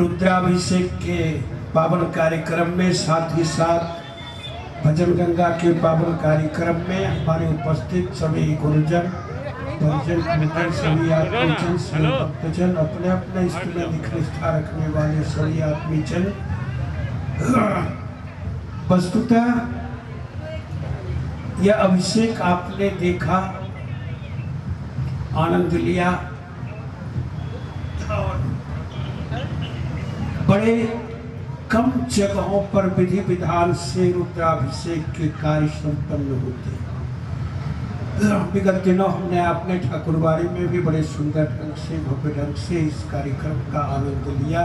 रुद्राभिषेक के पावन कार्यक्रम में साथ ही साथ भजन गंगा के पावन कार्यक्रम में हमारे उपस्थित सभी गुरुजन, परिजन, मित्र, सभी आत्मीजन, सभी भक्तजन, अपने अपने इष्ट में निष्ठा रखने वाले सभी आत्मीजन, वस्तुतः यह अभिषेक आपने देखा, आनंद लिया, बड़े कम जगहों पर विधि विधान से रुद्राभिषेक के कार्य संपन्न होते हैं। विगत दिनों हमने अपने ठाकुरबाड़ी में भी बड़े सुंदर ढंग से, भव्य ढंग से इस कार्यक्रम का आनंद लिया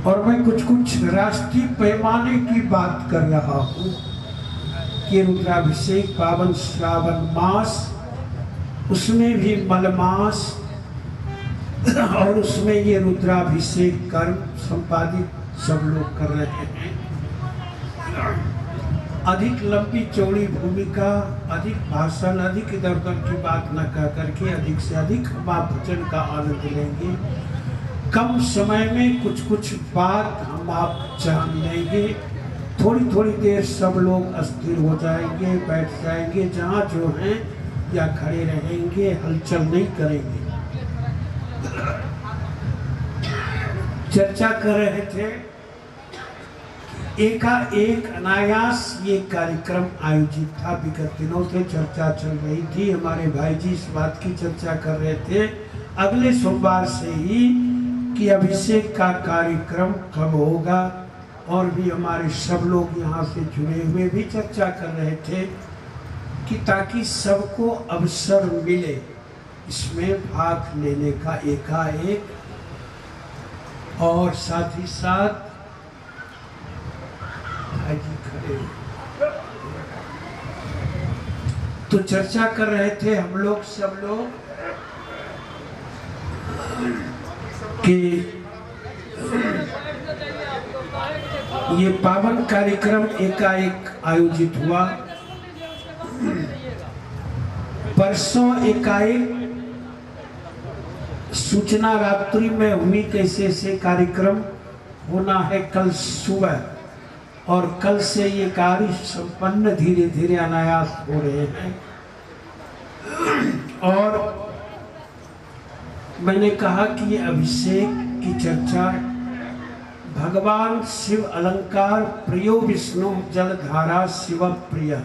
और मैं कुछ राष्ट्रीय पैमाने की बात कर रहा हूँ कि रुद्राभिषेक पावन श्रावण मास, उसमें भी मलमास और उसमें ये रुद्राभिषेक कर्म संपादित सब लोग कर रहे हैं। अधिक लंबी चौड़ी भूमिका, अधिक भाषण, अधिक इधर उधर की बात न कह करके अधिक से अधिक हम आप भजन का आनंद लेंगे। कम समय में कुछ बात हम आप जान लेंगे। थोड़ी थोड़ी देर सब लोग अस्थिर हो जाएंगे, बैठ जाएंगे, जहाँ जो हैं या खड़े रहेंगे, हलचल नहीं करेंगे। चर्चा कर रहे थे, एकाएक अनायास ये कार्यक्रम आयोजित था। विगत दिनों से चर्चा चल रही थी, हमारे भाई जी इस बात की चर्चा कर रहे थे अगले सोमवार से ही कि अभिषेक का कार्यक्रम कब होगा, और भी हमारे सब लोग यहाँ से जुड़े हुए भी चर्चा कर रहे थे कि ताकि सबको अवसर मिले इसमें भाग लेने का एकाएक, और साथ ही साथ भाई खड़े तो चर्चा कर रहे थे हम लोग सब लोग कि ये पावन कार्यक्रम एकाएक आयोजित हुआ। परसों एकाएक सूचना रात्रि में हुई कैसे से कार्यक्रम होना है कल सुबह, और कल से ये कार्य संपन्न धीरे धीरे अनायास हो रहे हैं। और मैंने कहा कि ये अभिषेक की चर्चा भगवान शिव अलंकार प्रियो विष्णु जलधारा शिव प्रिय,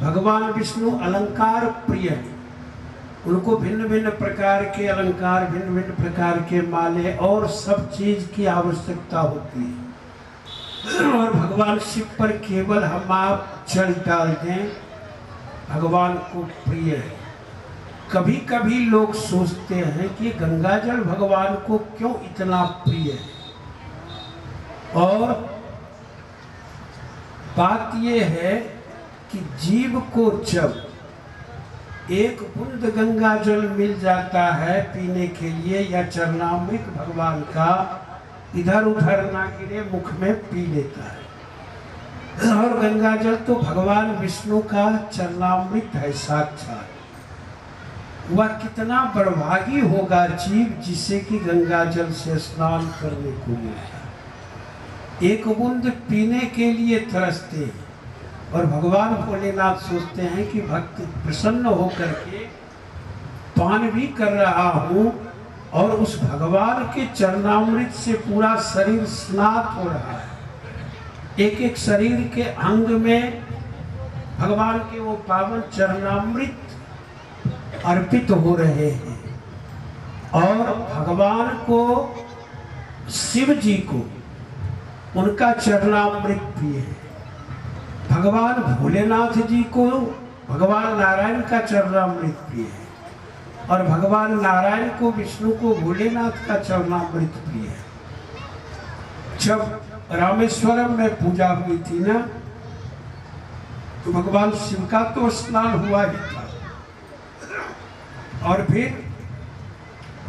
भगवान विष्णु अलंकार प्रिय, उनको भिन्न भिन्न प्रकार के अलंकार, भिन्न भिन्न प्रकार के माले और सब चीज की आवश्यकता होती है। और भगवान शिव पर केवल हम आप जल डाल दें, भगवान को प्रिय है। कभी कभी लोग सोचते हैं कि गंगा जल भगवान को क्यों इतना प्रिय है, और बात यह है कि जीव को जब एक बूंद गंगा जल मिल जाता है पीने के लिए, या चरणामृत भगवान का इधर उधर ना गिरे मुख में पी लेता है। और गंगा जल तो भगवान विष्णु का चरणामृत है साक्षात। वह कितना बड़भागी होगा जीव जिसे कि गंगा जल से स्नान करने को मिलता है। एक बूंद पीने के लिए तरसते हैं, और भगवान भोलेनाथ सोचते हैं कि भक्त प्रसन्न होकर के पान भी कर रहा हूँ, और उस भगवान के चरणामृत से पूरा शरीर स्नात हो रहा है। एक एक शरीर के अंग में भगवान के वो पावन चरणामृत अर्पित हो रहे हैं, और भगवान को, शिव जी को उनका चरणामृत प्रिय है। भगवान भोलेनाथ जी को भगवान नारायण का चरणामृत प्रिय है, और भगवान नारायण को, विष्णु को भोलेनाथ का चरणामृत प्रिय है। जब रामेश्वरम में पूजा हुई थी ना, तो भगवान शिव का तो स्नान हुआ ही था, और फिर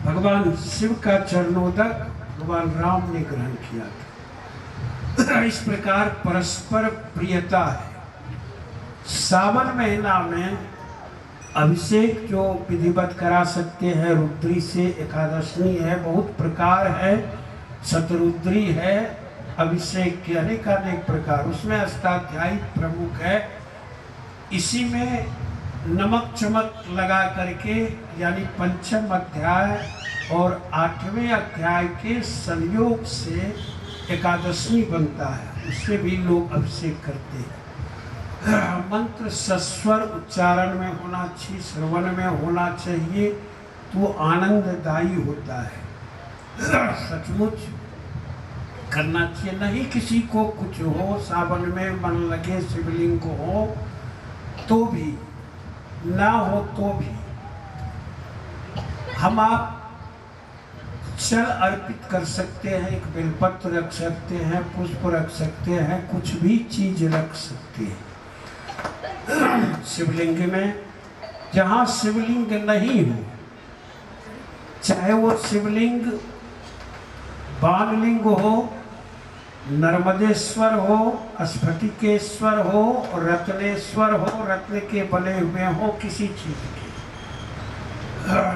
भगवान शिव का चरणोदक भगवान राम ने ग्रहण किया था। इस प्रकार परस्पर प्रियता है। सावन महीना में अभिषेक जो विधिवत करा सकते हैं रुद्री से, एकादशनी है, बहुत प्रकार है, शतरुद्री है, अभिषेक के अनेक प्रकार, उसमें अष्टाध्यायी प्रमुख है। इसी में नमक चमक लगा करके यानी पंचम अध्याय और 8वें अध्याय के संयोग से एकादशी बनता है, उससे भी लोग अभिषेक करते हैं। मंत्र सस्वर उच्चारण में होना चाहिए, श्रवण में होना चाहिए, तो आनंददायी होता है। सचमुच करना चाहिए, नहीं किसी को कुछ हो, सावन में मन लगे शिवलिंग को हो तो भी, ना हो तो भी हम आप जल अर्पित कर सकते हैं, एक बेलपत्र रख सकते हैं, पुष्प रख सकते हैं, कुछ भी चीज रख सकते हैं शिवलिंग में। जहाँ शिवलिंग नहीं हो, चाहे वो शिवलिंग बाणलिंग हो, नर्मदेश्वर हो, स्फटिकेश्वर हो, रत्नेश्वर हो, रत्न के बने हुए हो, किसी चीज के,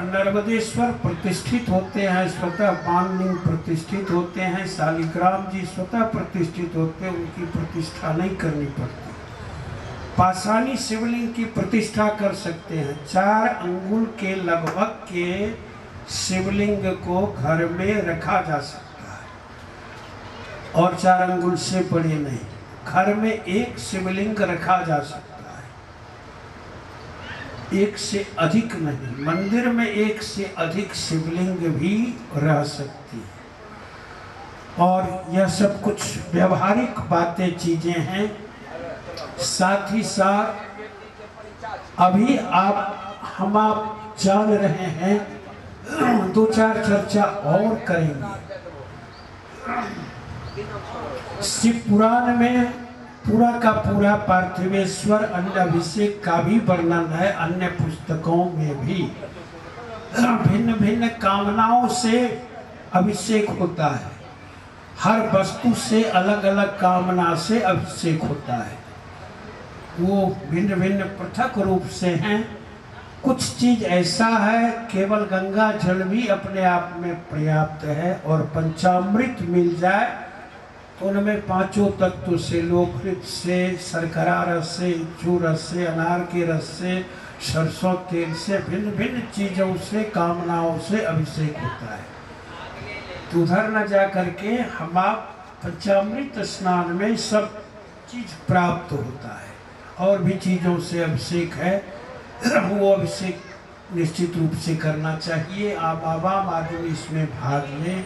नर्मदेश्वर प्रतिष्ठित होते हैं स्वतः, बाणलिंग प्रतिष्ठित होते हैं, शालिग्राम जी स्वतः प्रतिष्ठित होते हैं, उनकी प्रतिष्ठा नहीं करनी पड़ती। पाषाणी शिवलिंग की प्रतिष्ठा कर सकते हैं। 4 अंगुल के लगभग के शिवलिंग को घर में रखा जा सकता है और 4 अंगुल से बड़े नहीं। घर में एक शिवलिंग रखा जा सकता है, एक से अधिक नहीं। मंदिर में एक से अधिक शिवलिंग भी रह सकती है। और यह सब कुछ व्यवहारिक बातें, चीजें हैं। साथ ही साथ अभी हम आप जान रहे हैं, 2-4 चर्चा और करेंगे। शिव पुराण में पूरा का पूरा पार्थिवेश्वर अन्य अभिषेक का भी वर्णन है, अन्य पुस्तकों में भी भिन्न भिन्न कामनाओं से अभिषेक होता है। हर वस्तु से अलग अलग कामना से अभिषेक होता है, वो भिन्न भिन्न पृथक रूप से हैं। कुछ चीज ऐसा है केवल गंगा जल भी अपने आप में पर्याप्त है, और पंचामृत मिल जाए तो उनमें 5 तत्व से, लोकृत से, शर्करा रस से, इच्छु रस से, अनार के रस से, सरसों तेल से, भिन्न भिन्न चीजों से, कामनाओं से अभिषेक होता है। तो उधर न जा करके हम आप पंचामृत स्नान में सब चीज प्राप्त होता है। और भी चीज़ों से अभिषेक है, वो अभिषेक निश्चित रूप से करना चाहिए। आप आवाम आदमी इसमें भाग लें।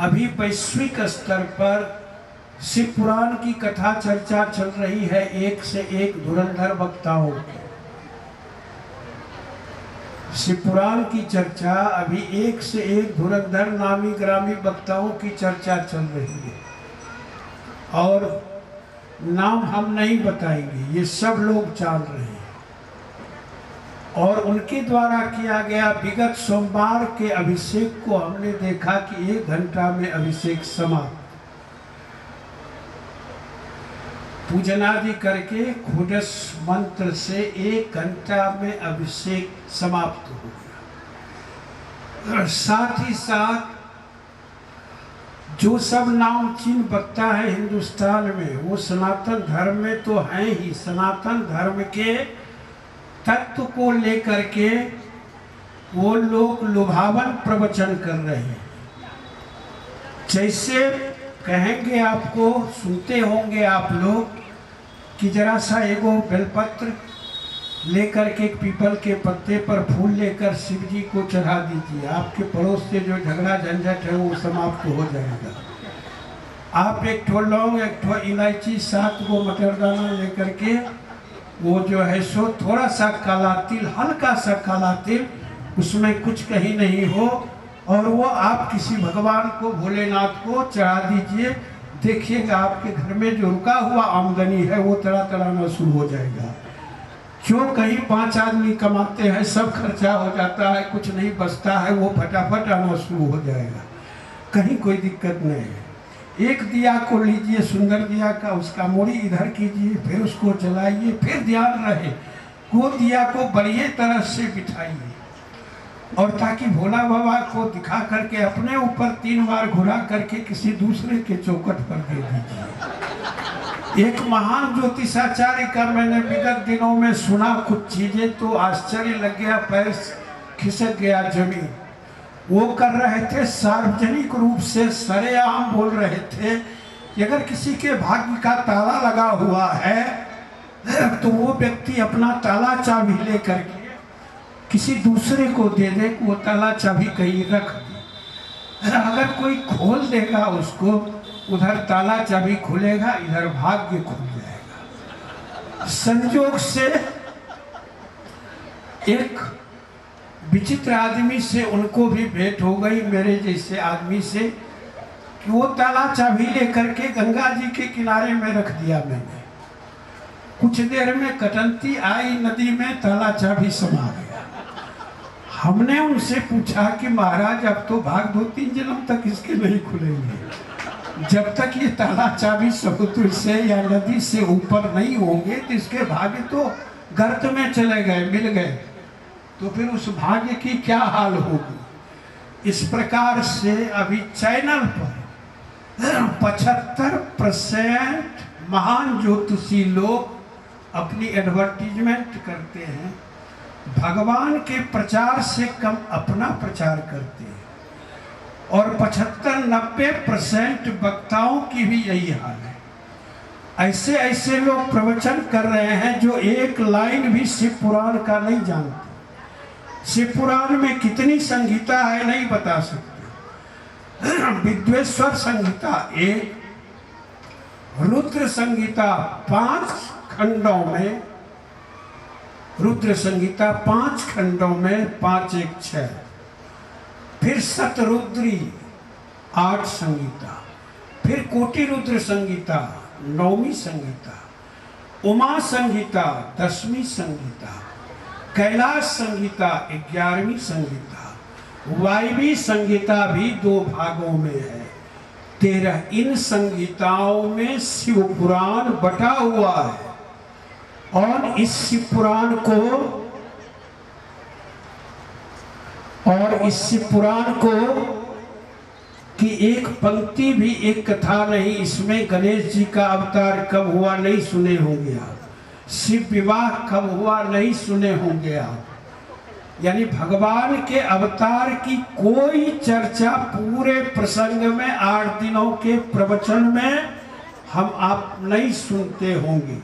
अभी वैश्विक स्तर पर शिव पुराण की कथा चर्चा चल रही है, एक से एक धुरंधर वक्ताओं की। शिव पुराण की चर्चा अभी एक से एक धुरंधर नामी ग्रामी वक्ताओं की चर्चा चल रही है, और नाम हम नहीं बताएंगे, ये सब लोग जान रहे हैं। और उनके द्वारा किया गया विगत सोमवार के अभिषेक को हमने देखा कि 1 घंटा में अभिषेक समाप्त, पूजनादि करके खुडस मंत्र से 1 घंटा में अभिषेक समाप्त हो गया। साथ ही साथ जो सब नाम चिन्ह बकता है हिंदुस्तान में, वो सनातन धर्म में तो है ही। सनातन धर्म के तत्व को लेकर के वो लोग लुभावन प्रवचन कर रहे हैं। जैसे कहेंगे, आपको सुनते होंगे आप लोग कि जरा सा एगो बेलपत्र लेकर के पीपल के पत्ते पर फूल लेकर शिव जी को चढ़ा दीजिए, आपके पड़ोस से जो झगड़ा झंझट है वो समाप्त हो जाएगा। आप 1 ठो लौंग, 1 ठो इलायची, 7 गो मटर दाना लेकर के, वो जो है सो थोड़ा सा काला तिल, हल्का सा काला तिल, उसमें कुछ कहीं नहीं हो, और वो आप किसी भगवान को, भोलेनाथ को चढ़ा दीजिए। देखिएगा आपके घर में जो रुका हुआ आमदनी है वो तड़ाना शुरू हो जाएगा। क्यों, कहीं 5 आदमी कमाते हैं, सब खर्चा हो जाता है, कुछ नहीं बचता है, वो फटाफट आना शुरू हो जाएगा, कहीं कोई दिक्कत नहीं है। एक दिया को लीजिए, सुंदर दिया का, उसका मूड़ी इधर कीजिए, फिर उसको जलाइए, फिर ध्यान रहे दिया को बढ़िया तरह से बिठाइए और ताकि भोला बाबा को दिखा करके अपने ऊपर 3 बार घुरा करके किसी दूसरे के चौखट पर दे दीजिए। एक महान ज्योतिषाचार्य का मैंने विगत दिनों में सुना कुछ चीजें तो आश्चर्य लग गया, पैर खिसक गया जमीन। वो कर रहे थे, सार्वजनिक रूप से सरेआम बोल रहे थे कि अगर किसी के भाग्य का ताला लगा हुआ है तो वो व्यक्ति अपना ताला चाबी लेकर के किसी दूसरे को दे दे, वो ताला चाबी कहीं रख दे। अगर कोई खोल देगा उसको, उधर ताला चाबी खुलेगा, इधर भाग्य खुल जाएगा। संयोग से एक विचित्र आदमी से उनको भी भेंट हो गई, मेरे जैसे आदमी से, कि वो ताला चाबी लेकर के गंगा जी के किनारे में रख दिया मैंने। कुछ देर में कटंती आई नदी में, ताला चाबी समा गया। हमने उनसे पूछा कि महाराज अब तो भाग 2-3 जन्म तक इसके नहीं खुलेंगे, जब तक ये ताला चाबी समुद्र से या नदी से ऊपर नहीं होंगे तो इसके भाग्य तो गर्त में चले गए, मिल गए, तो फिर उस भाग्य की क्या हाल होगी। इस प्रकार से अभी चैनल पर 75% महान ज्योतिषी लोग अपनी एडवर्टीजमेंट करते हैं, भगवान के प्रचार से कम अपना प्रचार करते हैं, और 75-90% वक्ताओं की भी यही हाल है। ऐसे ऐसे लोग प्रवचन कर रहे हैं जो एक लाइन भी शिव पुराण का नहीं जानते। शिव पुराण में कितनी संहिता है नहीं बता सकते। विद्वेश्वर संहिता 1, रुद्र संहिता 5 खंडों में, रुद्र संहिता 5 खंडों में 5-1-6, फिर शतरुद्री 8 संहिता, फिर कोटि रुद्र संहिता 9वीं संहिता, उमा संहिता 10वीं संहिता, कैलाश संहिता 11वीं संहिता, वायवी संहिता भी 2 भागों में है, 13। इन संहिताओं में शिव पुराण बटा हुआ है, और इस शिव पुराण को की एक पंक्ति भी, एक कथा नहीं, इसमें गणेश जी का अवतार कब हुआ नहीं सुने होंगे आप, शिव विवाह कब हुआ नहीं सुने होंगे आप, यानी भगवान के अवतार की कोई चर्चा पूरे प्रसंग में 8 दिनों के प्रवचन में हम आप नहीं सुनते होंगे।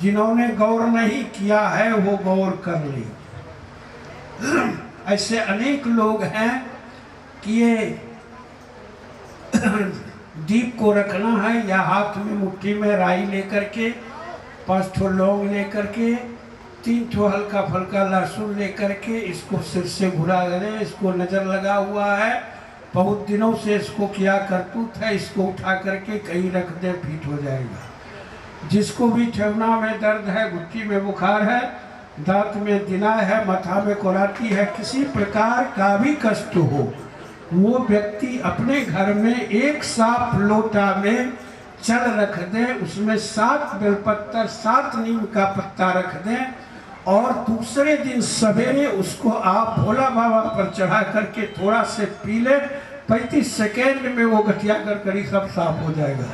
जिन्होंने गौर नहीं किया है वो गौर कर ले। ऐसे अनेक लोग हैं कि ये दीप को रखना है या हाथ में मुट्ठी में राई लेकर के, 5 ठो लौंग लेकर के, 3 ठो हल्का फल्का लहसुन लेकर के इसको सिर से घुरा दें, इसको नजर लगा हुआ है, बहुत दिनों से इसको किया करतूत है, इसको उठा करके कहीं रख दे, फिट हो जाएगा। जिसको भी ठेवना में दर्द है, घुट्टी में बुखार है, दांत में दिना है, माथा में कोराती है, किसी प्रकार का भी कष्ट हो, वो व्यक्ति अपने घर में एक साफ लोटा में चल रख दें, उसमें 7 बेलपत्तर 7 नीम का पत्ता रख दें, और दूसरे दिन सवेरे उसको आप भोला बाबा पर चढ़ा करके थोड़ा से पी ले, 35 सेकेंड में वो गठिया कर सब साफ हो जाएगा।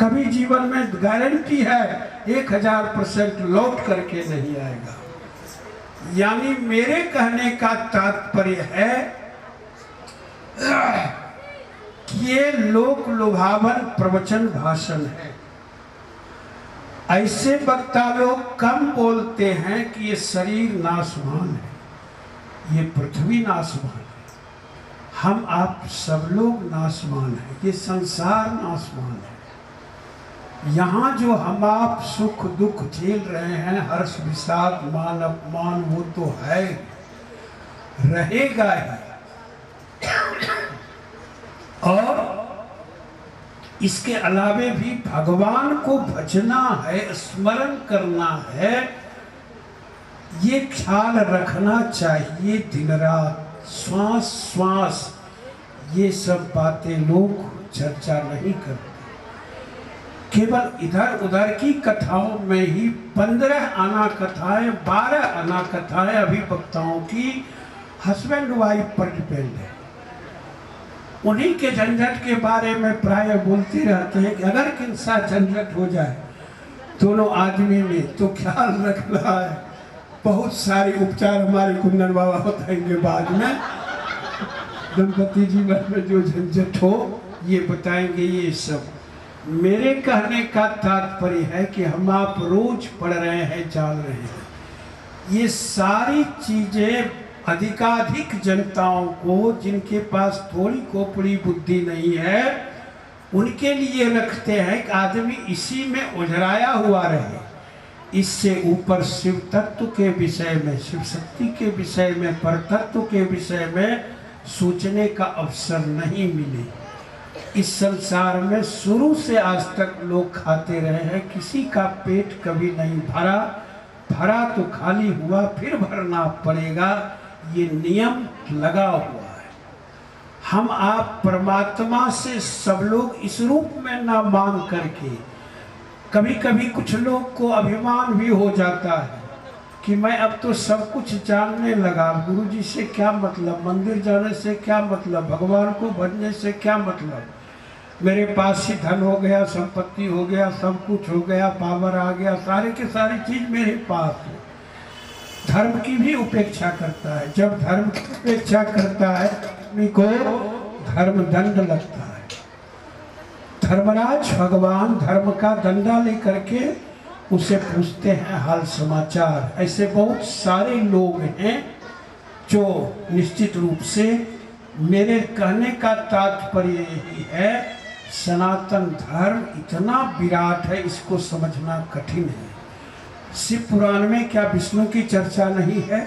कभी जीवन में गारंटी है 1000% लौट करके नहीं आएगा। यानी मेरे कहने का तात्पर्य है कि ये लोक लुभावन प्रवचन भाषण है। ऐसे वक्ता लोग कम बोलते हैं कि ये शरीर नाशवान है, ये पृथ्वी नाशवान है, हम आप सब लोग नाशवान हैं, ये संसार नाशवान है। यहाँ जो हम आप सुख दुख झेल रहे हैं, हर्ष विषाद मान अपमान, वो तो है, रहेगा ही। और इसके अलावे भी भगवान को भजना है, स्मरण करना है, ये ख्याल रखना चाहिए दिन रात, श्वास श्वास। ये सब बातें लोग चर्चा नहीं करते। केवल इधर उधर की कथाओं में ही 15 आना कथाएं, 12 आना कथाएं अभिवक्ताओं की हस्बैंड वाइफ पर डिपेंड है। उन्हीं के झंझट के बारे में प्राय बोलते रहते हैं कि अगर किंसा झंझट हो जाए दोनों आदमी में तो ख्याल रखना है। बहुत सारे उपचार हमारे कुंदन बाबा बताएंगे बाद में। दंपति जीवन में जो झंझट हो ये बताएंगे। ये सब मेरे कहने का तात्पर्य है कि हम आप रोज पढ़ रहे हैं, जान रहे हैं, ये सारी चीजें अधिकाधिक जनताओं को, जिनके पास थोड़ी खोपड़ी बुद्धि नहीं है, उनके लिए रखते हैं कि आदमी इसी में उलझाया हुआ रहे। इससे ऊपर शिव तत्व के विषय में, शिव शक्ति के विषय में, परतत्व के विषय में सोचने का अवसर नहीं मिले। इस संसार में शुरू से आज तक लोग खाते रहे हैं, किसी का पेट कभी नहीं भरा, भरा तो खाली हुआ, फिर भरना पड़ेगा, ये नियम लगा हुआ है। हम आप परमात्मा से सब लोग इस रूप में ना मांग करके, कभी कभी कुछ लोग को अभिमान भी हो जाता है कि मैं अब तो सब कुछ जानने लगा, गुरु जी से क्या मतलब, मंदिर जाने से क्या मतलब, भगवान को भजने से क्या मतलब, मेरे पास ही धन हो गया, संपत्ति हो गया, सब कुछ हो गया, पावर आ गया, सारे के सारी चीज मेरे पास है। धर्म की भी उपेक्षा करता है। जब धर्म की उपेक्षा करता है आदमी को धर्म दंड लगता है। धर्मराज भगवान धर्म का दंडा लेकर के उसे पूछते हैं हाल समाचार। ऐसे बहुत सारे लोग हैं जो निश्चित रूप से, मेरे कहने का तात्पर्य यही है, सनातन धर्म इतना विराट है, इसको समझना कठिन है। शिव पुराण में क्या विष्णु की चर्चा नहीं है?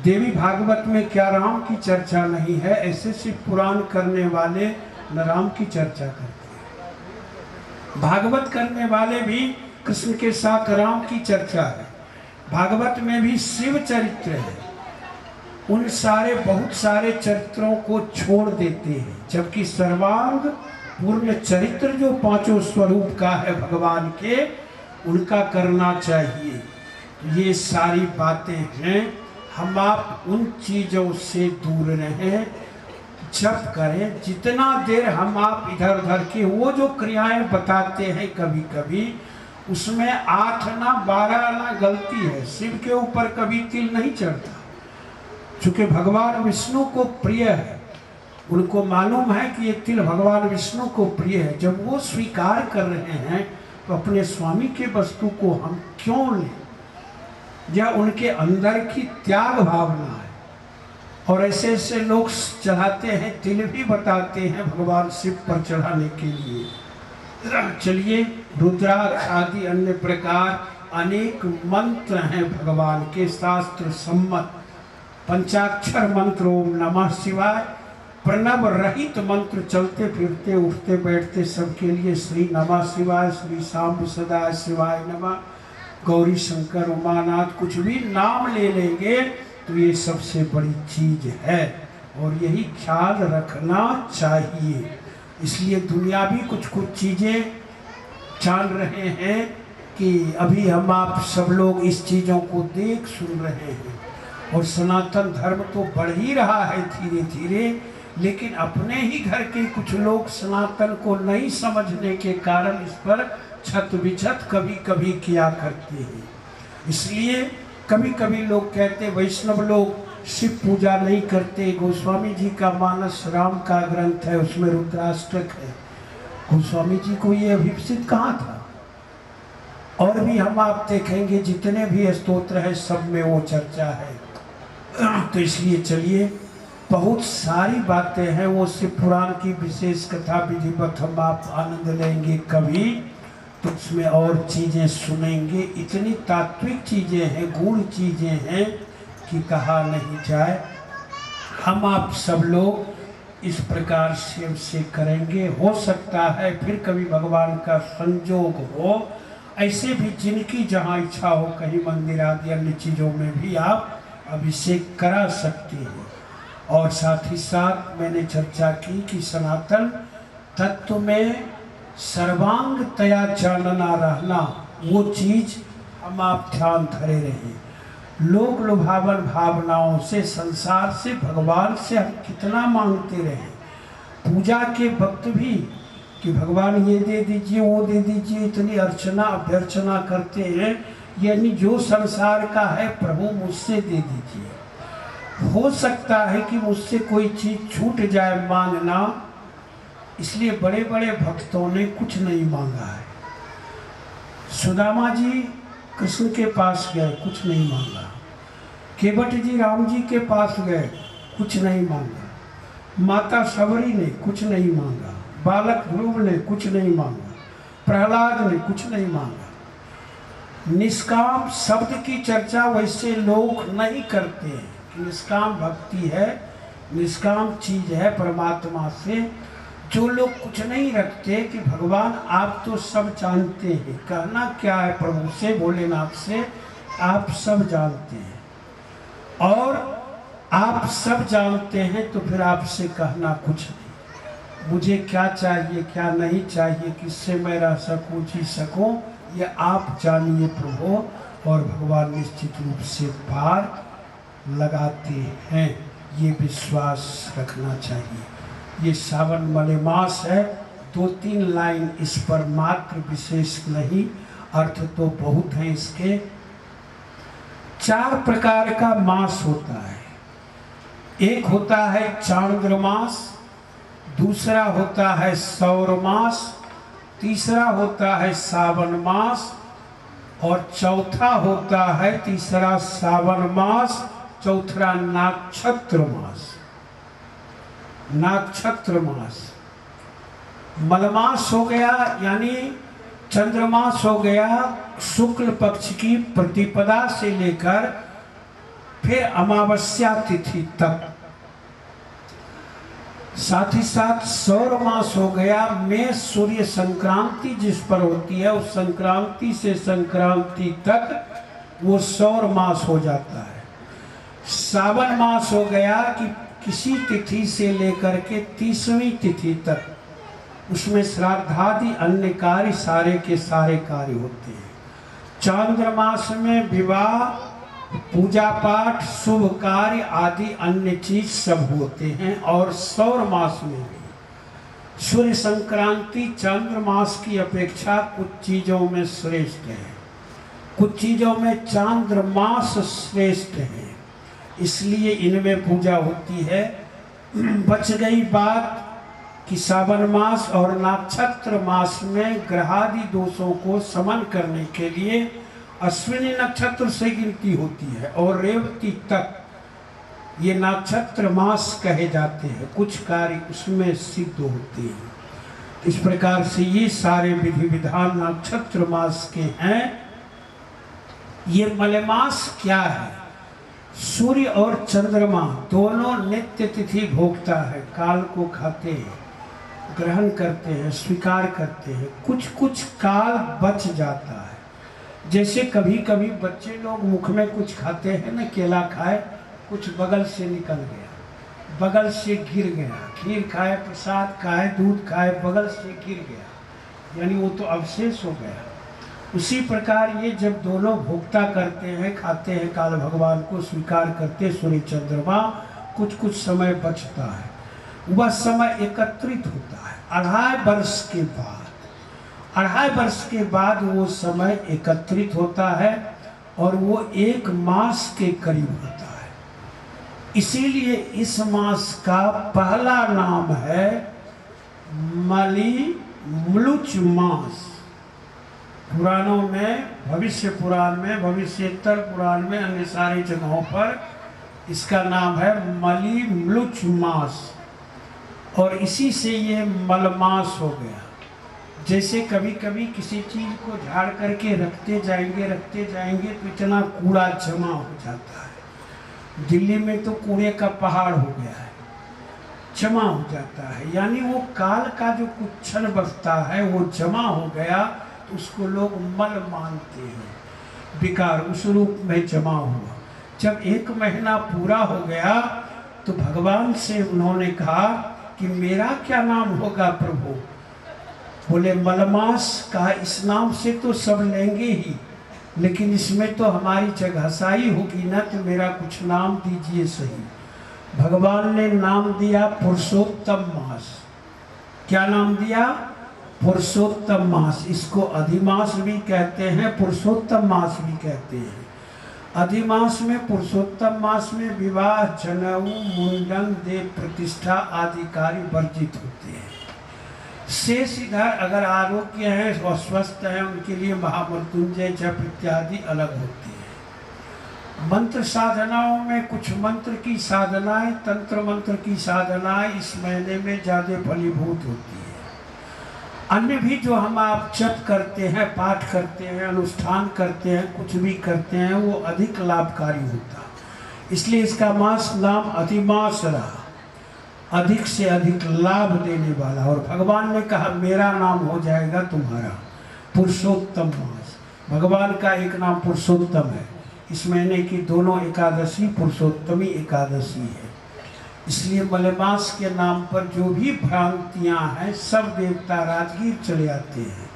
देवी भागवत में क्या राम की चर्चा नहीं है? ऐसे शिव पुराण करने वाले न राम की चर्चा करते हैं। भागवत करने वाले भी कृष्ण के साथ राम की चर्चा है। भागवत में भी शिव चरित्र है। उन सारे बहुत सारे चरित्रों को छोड़ देते हैं, जबकि सर्वांग पूर्ण चरित्र जो पांचों स्वरूप का है भगवान के, उनका करना चाहिए। ये सारी बातें हैं, हम आप उन चीज़ों से दूर रहें, जप करें। जितना देर हम आप इधर उधर की वो जो क्रियाएं बताते हैं कभी कभी, उसमें 8 ना 12 ना गलती है। शिव के ऊपर कभी तिल नहीं चढ़ता, चूँकि भगवान विष्णु को प्रिय है। उनको मालूम है कि ये तिल भगवान विष्णु को प्रिय है। जब वो स्वीकार कर रहे हैं तो अपने स्वामी के वस्तु को हम क्यों लें? यह उनके अंदर की त्याग भावना है। और ऐसे ऐसे लोग चढ़ाते हैं, तिल भी बताते हैं भगवान शिव पर चढ़ाने के लिए। चलिए, रुद्राक्ष आदि अन्य प्रकार अनेक मंत्र हैं भगवान के शास्त्र सम्मत। पंचाक्षर मंत्र ओम नमः शिवाय, प्रणव रहित मंत्र चलते फिरते उठते बैठते सबके लिए श्री नमः शिवाय, श्री शांब सदा शिवाय नमः, गौरी शंकर उमानाथ, कुछ भी नाम ले लेंगे तो ये सबसे बड़ी चीज है और यही ख्याल रखना चाहिए। इसलिए दुनिया भी कुछ कुछ चीजें जान रहे हैं कि अभी हम आप सब लोग इस चीजों को देख सुन रहे हैं। और सनातन धर्म तो बढ़ ही रहा है धीरे धीरे, लेकिन अपने ही घर के कुछ लोग सनातन को नहीं समझने के कारण इस पर छत विछत कभी कभी किया करते हैं। इसलिए कभी कभी लोग कहते वैष्णव लोग शिव पूजा नहीं करते। गोस्वामी जी का मानस राम का ग्रंथ है, उसमें रुद्राष्टक है। गोस्वामी जी को ये अभिप्सित कहाँ था? और भी हम आप देखेंगे जितने भी स्तोत्र है सब में वो चर्चा है। तो इसलिए चलिए, बहुत सारी बातें हैं, वो शिव पुराण की विशेष कथा विधिवत हम आप आनंद लेंगे कभी, तो उसमें और चीज़ें सुनेंगे। इतनी तात्विक चीज़ें हैं, गूढ़ चीज़ें हैं कि कहा नहीं जाए। हम आप सब लोग इस प्रकार से करेंगे। हो सकता है फिर कभी भगवान का संजोग हो, ऐसे भी जिनकी जहाँ इच्छा हो, कहीं मंदिर आदि अन्य चीज़ों में भी आप अभिषेक करा सकते हैं। और साथ ही साथ मैंने चर्चा की कि सनातन तत्व में सर्वांग तया चानना रहना, वो चीज हम आप ध्यान धरे रहे। लोक लुभावन भावनाओं से, संसार से, भगवान से हम कितना मांगते रहे। पूजा के वक्त भी कि भगवान ये दे दीजिए, वो दे दीजिए, इतनी अर्चना अभ्यर्चना करते हैं, यानी जो संसार का है प्रभु मुझसे दे दीजिए। हो सकता है कि मुझसे कोई चीज छूट जाए मांगना, इसलिए बड़े बड़े भक्तों ने कुछ नहीं मांगा है। सुदामा जी कृष्ण के पास गए, कुछ नहीं मांगा। केवट जी राम जी के पास गए, कुछ नहीं मांगा। माता सबरी ने कुछ नहीं मांगा। बालक ध्रुव ने कुछ नहीं मांगा। प्रहलाद ने कुछ नहीं मांगा। निष्काम शब्द की चर्चा वैसे लोग नहीं करते हैं कि निष्काम भक्ति है, निष्काम चीज है परमात्मा से। जो लोग कुछ नहीं रखते कि भगवान आप तो सब जानते हैं, कहना क्या है प्रभु से, भोलेनाथ से, आप सब जानते हैं और आप सब जानते हैं, तो फिर आपसे कहना कुछ नहीं। मुझे क्या चाहिए क्या नहीं चाहिए, किससे मैं रह सकूं जी सकूं, ये आप जानिए प्रभु। और भगवान निश्चित रूप से पार लगाते हैं, ये विश्वास रखना चाहिए। ये सावन मलेमास है, 2-3 लाइन इस पर मात्र, विशेष नहीं, अर्थ तो बहुत हैं इसके। 4 प्रकार का मास होता है। एक होता है चांद्र मास, दूसरा होता है सौर मास, तीसरा होता है सावन मास और चौथा होता है, तीसरा सावन मास, चौथा नक्षत्र मास। नक्षत्र मास, मलमास हो गया यानी चंद्रमास हो गया, शुक्ल पक्ष की प्रतिपदा से लेकर फिर अमावस्या तिथि तक। साथ ही साथ सौर मास हो गया, में सूर्य संक्रांति जिस पर होती है उस संक्रांति से संक्रांति तक वो सौर मास हो जाता है। सावन मास हो गया कि किसी तिथि से लेकर के 30वीं तिथि तक, उसमें श्राद्धादि अन्य कार्य सारे के सारे कार्य होते हैं। चांद्रमास में विवाह, पूजा पाठ, शुभ कार्य आदि अन्य चीज सब होते हैं। और सौर मास में भी सूर्य संक्रांति चांद्रमास की अपेक्षा कुछ चीजों में श्रेष्ठ है, कुछ चीजों में चांद्रमास श्रेष्ठ है, इसलिए इनमें पूजा होती है। बच गई बात कि सावन मास और नक्षत्र मास में ग्रहादि दोषों को समन करने के लिए अश्विनी नक्षत्र से गिनती होती है और रेवती तक ये नक्षत्र मास कहे जाते हैं। कुछ कार्य उसमें सिद्ध होते हैं। इस प्रकार से ये सारे विधि विधान नक्षत्र मास के हैं। ये मलेमास क्या है? सूर्य और चंद्रमा दोनों नित्य तिथि भोगता है, काल को खाते हैं, ग्रहण करते हैं, स्वीकार करते हैं। कुछ कुछ काल बच जाता है। जैसे कभी कभी बच्चे लोग मुख में कुछ खाते हैं ना, केला खाए, कुछ बगल से निकल गया, बगल से गिर गया, खीर खाए, प्रसाद खाए, दूध खाए, बगल से गिर गया, यानी वो तो अवशेष हो गया। उसी प्रकार ये जब दोनों भोक्ता करते हैं, खाते हैं, काल भगवान को स्वीकार करते सूर्य चंद्रमा, कुछ कुछ समय बचता है। वह समय एकत्रित होता है 2.5 वर्ष के बाद। 2.5 वर्ष के बाद वो समय एकत्रित होता है और वो 1 मास के करीब होता है। इसीलिए इस मास का पहला नाम है मलि म्लुच मास। पुराणों में, भविष्य पुराण में, भविष्योत्तर पुराण में, अन्य सारी जगहों पर इसका नाम है मलि म्लुच मास और इसी से ये मलमास हो गया। जैसे कभी कभी किसी चीज को झाड़ करके रखते जाएंगे तो इतना कूड़ा जमा हो जाता है। दिल्ली में तो कूड़े का पहाड़ हो गया है, जमा हो जाता है, यानी वो काल का जो कुछ क्षण बचता है वो जमा हो गया, तो उसको लोग मल मानते हैं, विकार उस रूप में जमा हुआ। जब 1 महीना पूरा हो गया तो भगवान से उन्होंने कहा कि मेरा क्या नाम होगा प्रभु? बोले मलमास का इस नाम से तो सब लेंगे ही, लेकिन इसमें तो हमारी जगहसाई होगी ना, तो मेरा कुछ नाम दीजिए सही। भगवान ने नाम दिया पुरुषोत्तम मास। क्या नाम दिया? पुरुषोत्तम मास। इसको अधिमास भी कहते हैं, पुरुषोत्तम मास भी कहते हैं। अधिमास में, पुरुषोत्तम मास में विवाह, जनेऊ, मुंडन, देव प्रतिष्ठा आदि कार्य वर्जित होते हैं। शेष इधर अगर आरोग्य है और स्वस्थ है, उनके लिए महामृत्युंजय जप इत्यादि अलग होती है। मंत्र साधनाओं में कुछ मंत्र की साधनाएं, तंत्र मंत्र की साधनाएं इस महीने में ज़्यादा फलीभूत होती है। अन्य भी जो हम आप जप करते हैं, पाठ करते हैं, अनुष्ठान करते हैं, कुछ भी करते हैं, वो अधिक लाभकारी होता है। इसलिए इसका मास नाम अधिमास रहा, अधिक से अधिक लाभ देने वाला। और भगवान ने कहा मेरा नाम हो जाएगा तुम्हारा, पुरुषोत्तम मास। भगवान का एक नाम पुरुषोत्तम है। इस महीने की दोनों एकादशी पुरुषोत्तमी एकादशी है। इसलिए मलमास के नाम पर जो भी भ्रांतियां हैं, सब देवता राजगीर चले आते हैं।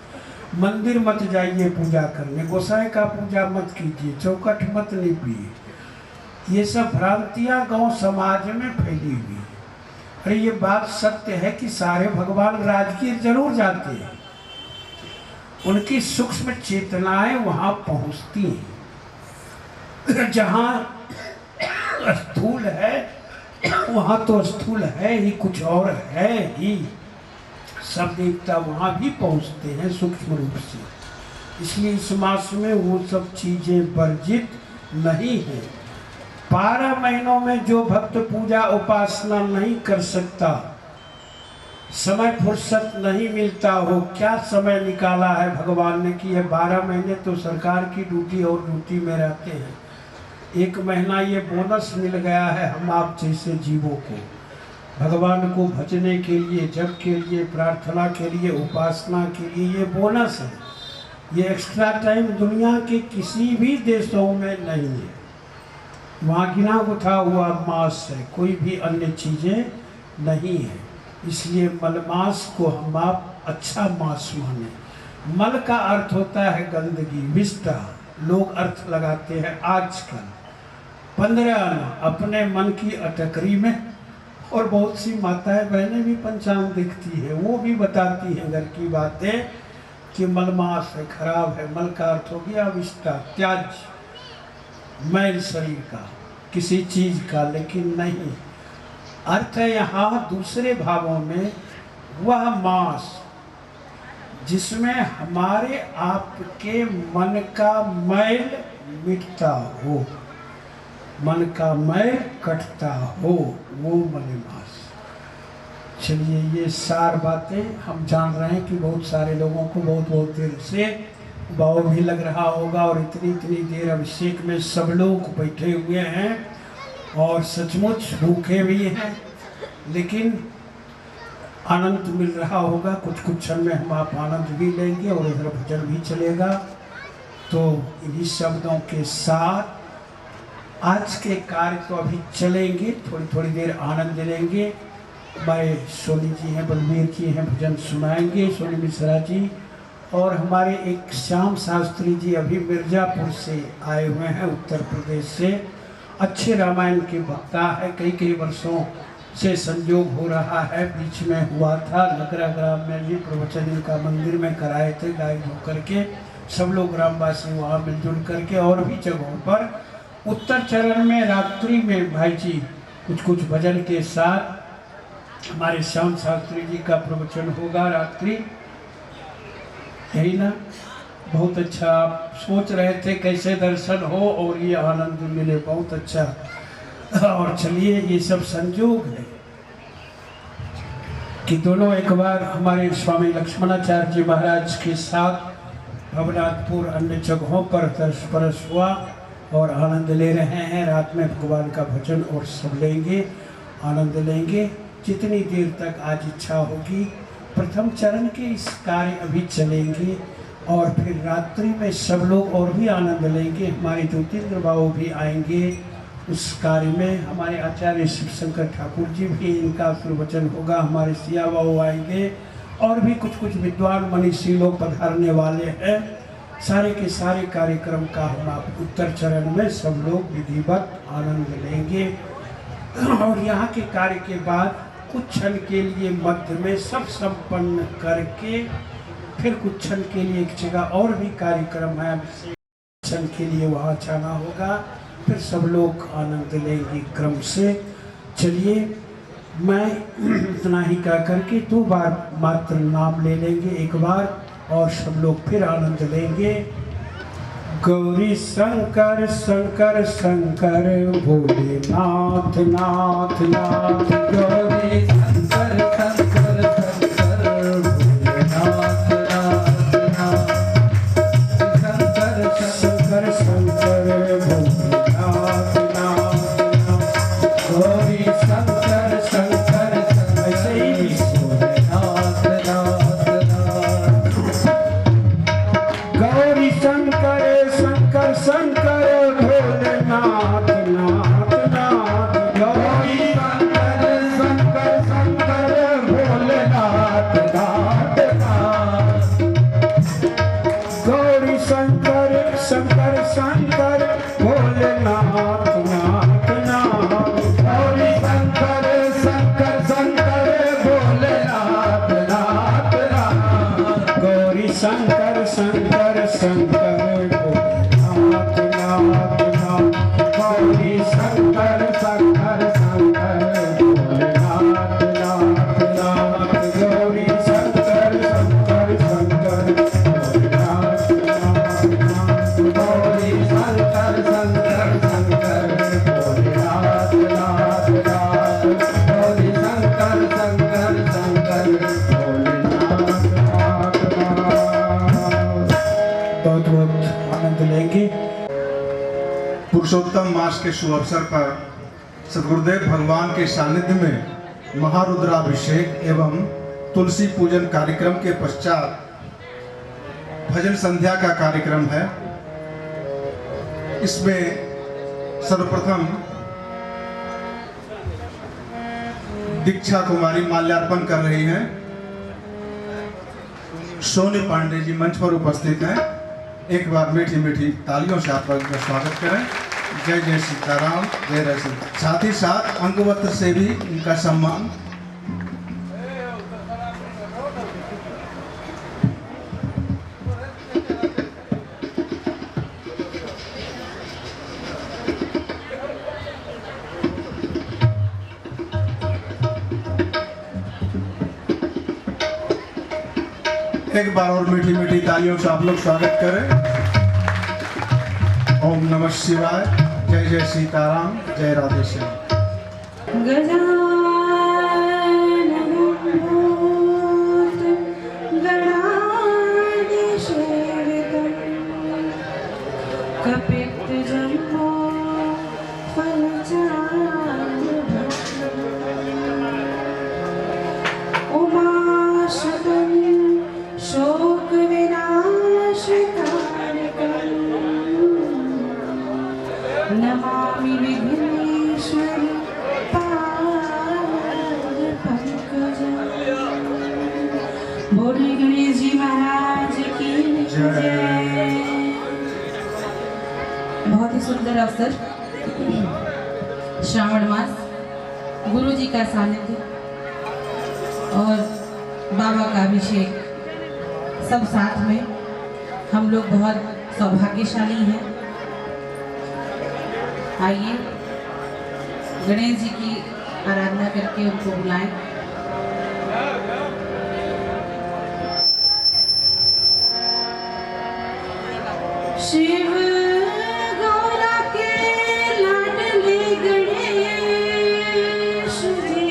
मंदिर मत जाइए पूजा करने, गोसाई का पूजा मत कीजिए, चौखट मत लीजिए। ये सब भ्रांतियां गांव समाज में फैली हुई। अरे ये बात सत्य है कि सारे भगवान राजगीर जरूर जाते हैं, उनकी सूक्ष्म चेतनाएं वहां पहुंचती हैं। जहां स्थूल है वहां तो स्थूल है ही, कुछ और है ही। सब देवता वहां भी पहुंचते हैं सूक्ष्म रूप से। इसलिए इस मास में वो सब चीजें वर्जित नहीं है। 12 महीनों में जो भक्त पूजा उपासना नहीं कर सकता, समय फुर्सत नहीं मिलता हो, क्या समय निकाला है भगवान ने कि ये 12 महीने तो सरकार की ड्यूटी और ड्यूटी में रहते हैं। 1 महीना ये बोनस मिल गया है हम आप जैसे जीवों को, भगवान को भजने के लिए, जप के लिए, प्रार्थना के लिए, उपासना के लिए। ये बोनस है, ये एक्स्ट्रा टाइम दुनिया के किसी भी देशों में नहीं है। वहाँ गिना गुथा हुआ मास है, कोई भी अन्य चीज़ें नहीं है। इसलिए मलमास को हम आप अच्छा मास माने। मल का अर्थ होता है गंदगी, विष्टा। लोग अर्थ लगाते हैं आजकल 15 आना अपने मन की अटकरी में। और बहुत सी माताएं बहनें भी पंचांग दिखती है, वो भी बताती हैं घर की बातें कि मलमास है, खराब है। मल का अर्थ हो गया विष्टा, त्याज, मैल शरीर का, किसी चीज का। लेकिन नहीं, अर्थ है यहाँ दूसरे भावों में वह मास जिसमें हमारे आपके मन का मैल मिटता हो, मन का मैल कटता हो, वो मलमास। चलिए, ये सार बातें हम जान रहे हैं कि बहुत सारे लोगों को बहुत बहुत देर से भाव भी लग रहा होगा। और इतनी इतनी देर अभिषेक में सब लोग बैठे हुए हैं और सचमुच भूखे भी हैं, लेकिन आनंद मिल रहा होगा। कुछ कुछ क्षण में हम आप आनंद भी लेंगे और इधर भजन भी चलेगा। तो इन्हीं शब्दों के साथ आज के कार्य को अभी चलेंगे, थोड़ी थोड़ी देर आनंद लेंगे। हमारे सोनी जी हैं, बलबीर जी हैं, भजन सुनाएंगे, सोनी मिश्रा जी। और हमारे एक श्याम शास्त्री जी अभी मिर्ज़ापुर से आए हुए हैं, उत्तर प्रदेश से। अच्छे रामायण के वक्ता है, कई कई वर्षों से संयोग हो रहा है। बीच में हुआ था लगरा ग्राम में भी प्रवचन इनका मंदिर में कराए थे, गाइड होकर के सब लोग ग्रामवासी वहाँ मिलजुल करके। और भी जगहों पर उत्तर चरण में रात्रि में भाई जी कुछ कुछ भजन के साथ हमारे श्याम शास्त्री जी का प्रवचन होगा रात्रि, यही ना। बहुत अच्छा, आप सोच रहे थे कैसे दर्शन हो और ये आनंद मिले, बहुत अच्छा। और चलिए, ये सब संयोग है कि दोनों एक बार हमारे स्वामी लक्ष्मणाचार्य जी महाराज के साथ भवनाथपुर अन्य जगहों पर दर्श परस हुआ और आनंद ले रहे हैं। रात में भगवान का भजन और सब लेंगे, आनंद लेंगे जितनी देर तक आज इच्छा होगी। प्रथम चरण के इस कार्य अभी चलेंगे और फिर रात्रि में सब लोग और भी आनंद लेंगे। हमारे ज्योतिन्द्र बाबू भी आएंगे उस कार्य में, हमारे आचार्य शिव शंकर ठाकुर जी भी, इनका प्रवचन होगा। हमारे सिया बाबू आएंगे और भी कुछ कुछ विद्वान मनीषी लोग पधारने वाले हैं। सारे के सारे कार्यक्रम का हम आप उत्तर चरण में सब लोग विधिवत आनंद लेंगे और यहाँ के कार्य के बाद कुछ क्षण के लिए मध्य में सब संपन्न करके फिर कुछ क्षण के लिए एक जगह और भी कार्यक्रम है, क्षण के लिए वहाँ जाना होगा, फिर सब लोग आनंद लेंगे क्रम से। चलिए मैं इतना ही कह करके 2 बार मात्र नाम ले लेंगे, एक बार और सब लोग फिर आनंद लेंगे। गौरी शंकर शंकर शंकर भोलेनाथ नाथ नाथ, गौरी शंकर शंकर शंकर भोलेनाथ नाथ नाथ, शंकर शंकर शंकर भोलेनाथ नाथ नाथ, गौरी शंकर शंकर ऐसे ही भोलेनाथ नाथ नाथ, गौरी शंकर शंकर शंकर भोलेनाथ नाथ नाथ, गौरी शंकर शंकर शंकर भोलेनाथ नाथ नाथ, गौरी शंकर शंकर शंकर भोलेनाथ नाथ नाथ, गौरी शंकर शंकर शंकर भोलेनाथ नाथ नाथ, गौरी शंकर शंकर शंकर भोलेनाथ नाथ नाथ, गौरी शंकर शंकर शंकर भोलेनाथ नाथ नाथ, गौरी शंकर शंकर शंकर भोलेनाथ नाथ नाथ, गौरी शंकर शंकर शंकर भोलेनाथ नाथ नाथ, गौरी शंकर शंकर शंकर भोलेनाथ नाथ नाथ। बहुत बहुत आनंद लेंगे। पुरुषोत्तम मास के शुभ अवसर पर सद्गुरुदेव भगवान के सानिध्य में महारुद्राभिषेक एवं तुलसी पूजन कार्यक्रम के पश्चात भजन संध्या का कार्यक्रम है। इसमें सर्वप्रथम दीक्षा कुमारी माल्यार्पण कर रही हैं। सोनी पांडे जी मंच पर उपस्थित हैं। एक बार मीठी मीठी तालियों से आप लोग स्वागत करें। जय जय सीताराम, जय जय सीता। साथ ही साथ अंगवस्त्र से भी इनका सम्मान। एक बार और मीठी मीठी तालियों से आप लोग स्वागत करें। ओम नमः शिवाय, जय जय सीताराम, जय राधे श्याम। गजानन कपित्तजम्बो फलचारुभक्षणम् उमाशतं शोकविनाशकारकम् नमामि विघ्नेश्वरी पादपङ्कजम्। बोले गणेश जी महाराज की जय। बहुत ही सुंदर अवसर, श्रावण मास, गुरु जी का सानिध्य और बाबा का अभिषेक, सब साथ में। हम लोग बहुत सौभाग्यशाली हैं। आइए गणेश जी की आराधना करके उनको बुलाएं। शिव गौरा के लाडले गणेश जी,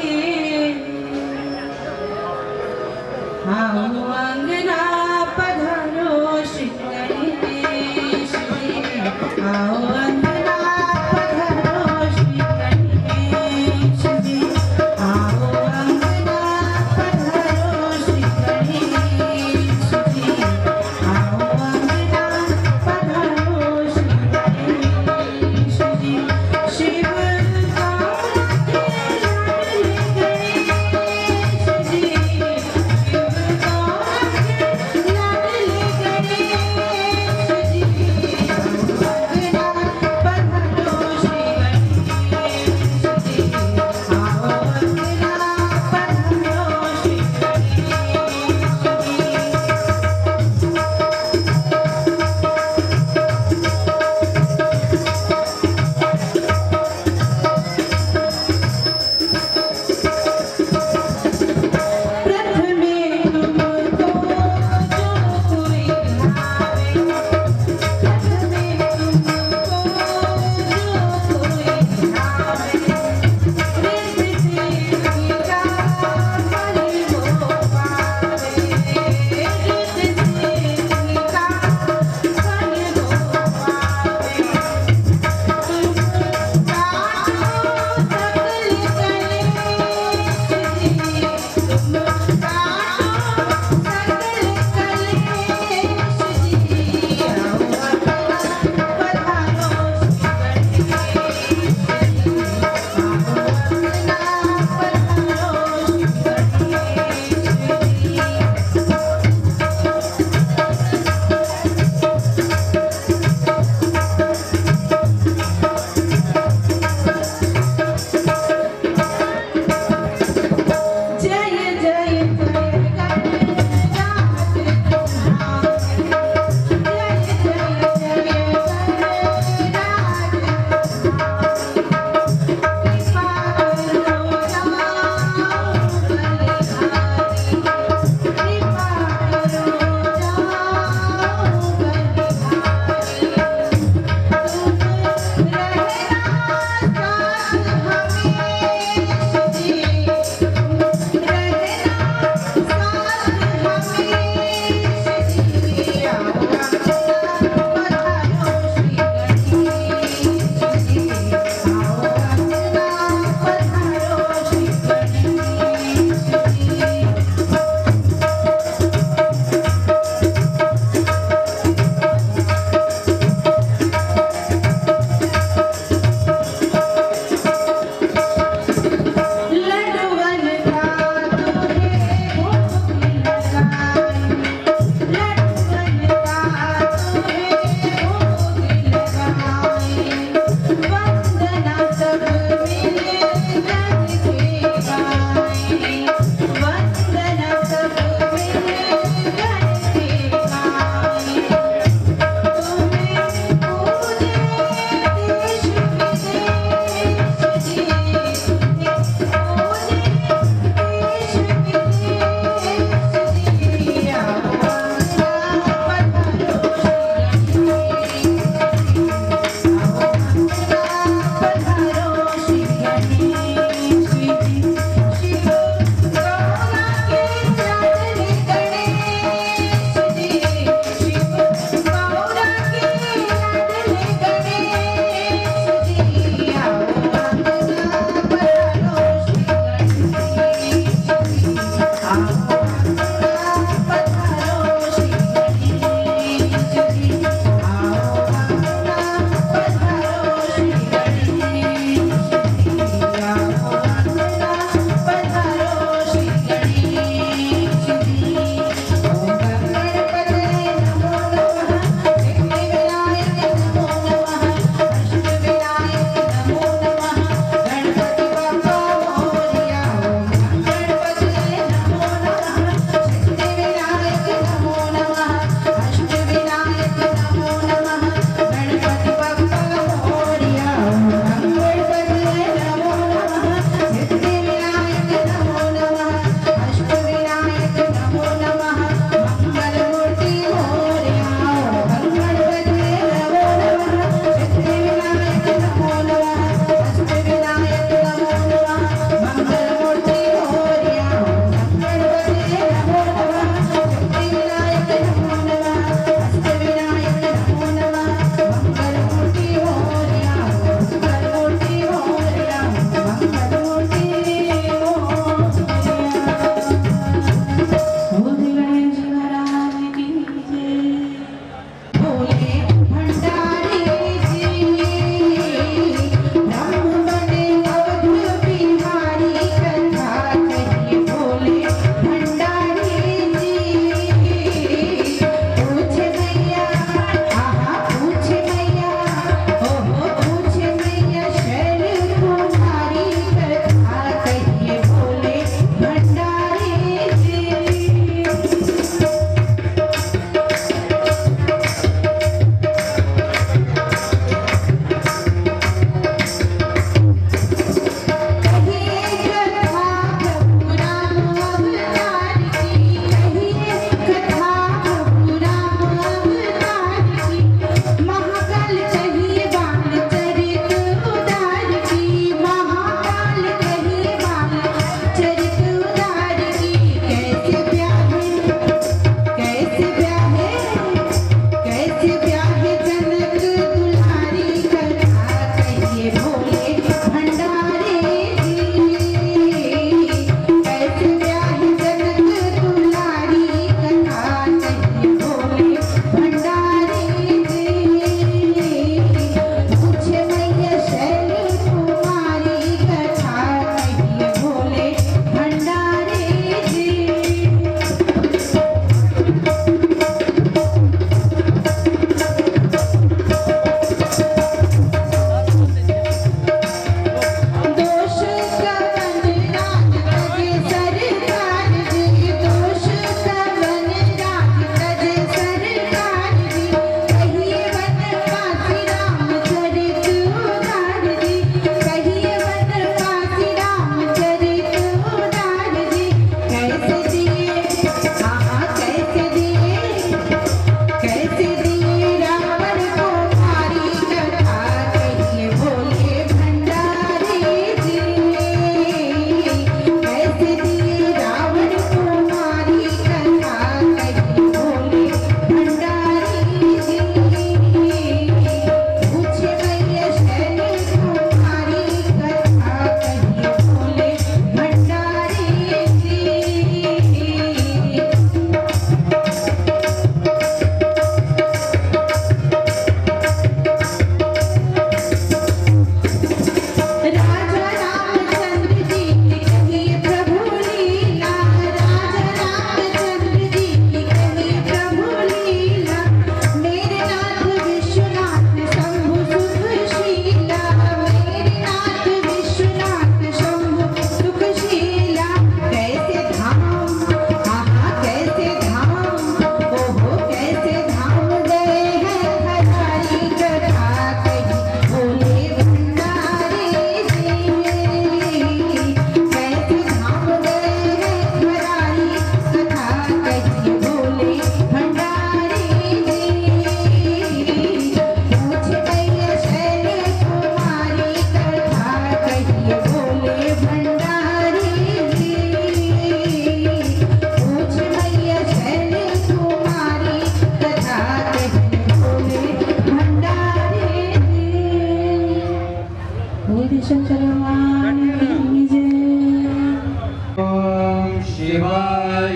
आओ अंगना पधारो श्री गणेश जी, आओ अंगना पधारो श्री गणेश जी, आओ अंगना पधारो श्री गणेश जी, आओ अंगना पधारो श्री गणेश जी। शिव गौरा के लाडले गणेश जी, शिव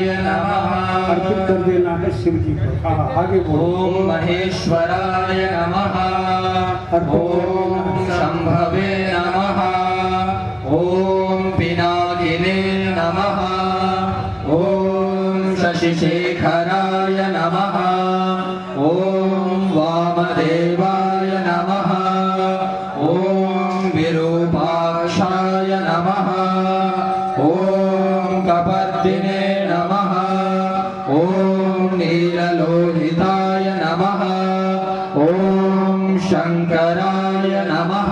नमः। अर्पित कर देना है शिव जी को। आगे बोलो। ओम महेश्वराय नमः। ओम शंभवे नमः। ओम पिनाकिने नमः। ओम शशिशेखराय नमः। ओम वामदेवाय नमः। ओम विरूपाक्षाय नमः। ओम कपर्दिने नमः। ओम नीललोहिताय नमः। ओम शंकराय नमः।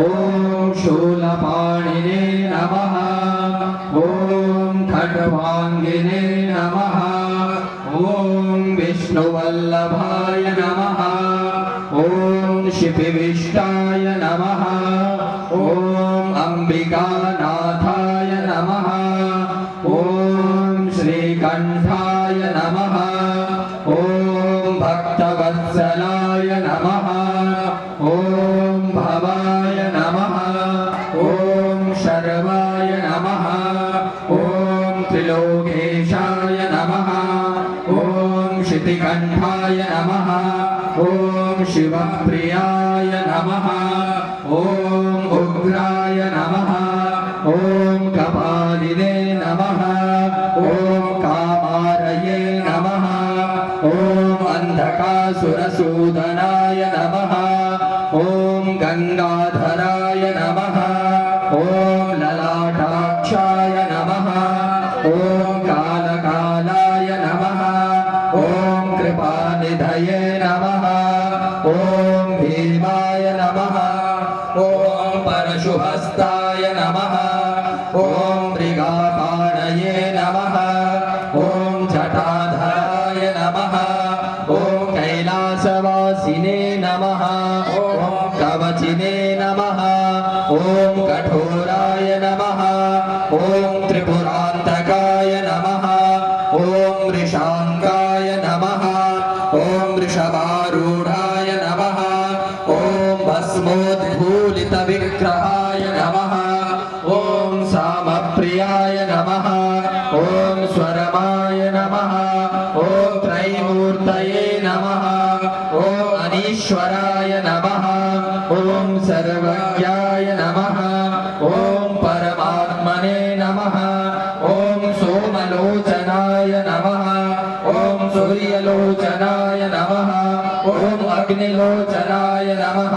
ओम शूलपाणिने नमः। ओम खड्वांगिने नमः। ओम विष्णुवल्लभाय नमः। ओम शिपिविष्टाय नमः। ओम अंबिकानाथाय नमः। ओम श्रीकंठाय नमः। ओम भक्तवत्सलाय नमः। ओम भवाय नमः। ओम शर्वाय नमः। ओम त्रिलोकेशाय नमः। ओम शितिकंठाय नमः। ओम शिवप्रियाय नमः। ओम उग्राय नमः। ओम कपालिने नमः। ओम कामारये नमः। ओम अंधकासुरसूदनाय नमः। ओम गंगाधराय नमः। ओम ललाटाक्षाय नमः। ओम कालकालाय नमः। ओम कृपानिधये नमः। ओम भीमाय नमः। ओम परशुहस्ताय नमः। ओम मृगापाणये नमः। ओम जटाधराय नमः। ओम कैलासवासिने नमः। ओम कवचिने नमः। ओम कठोराय नमः। ओम त्रिपुरान्तकाय नमः। ओम वृषांकाय नमः। ओम वृषभारूढ़ाय नमः। ओम भस्मोद्भूलित विग्रहाय नमः। ओम सामप्रियाय नमः। ओम स्वरमाय नमः। ओम त्रैमूर्तये नमः। ओम अनीश्वराय नमः। ओम सर्वज्ञाय नमः। ओम परमात्मने नमः। ओम सोमलोचनाय नमः। ओम सूर्यलोचनाय नमः। ओम अग्निलोचनाय नमः।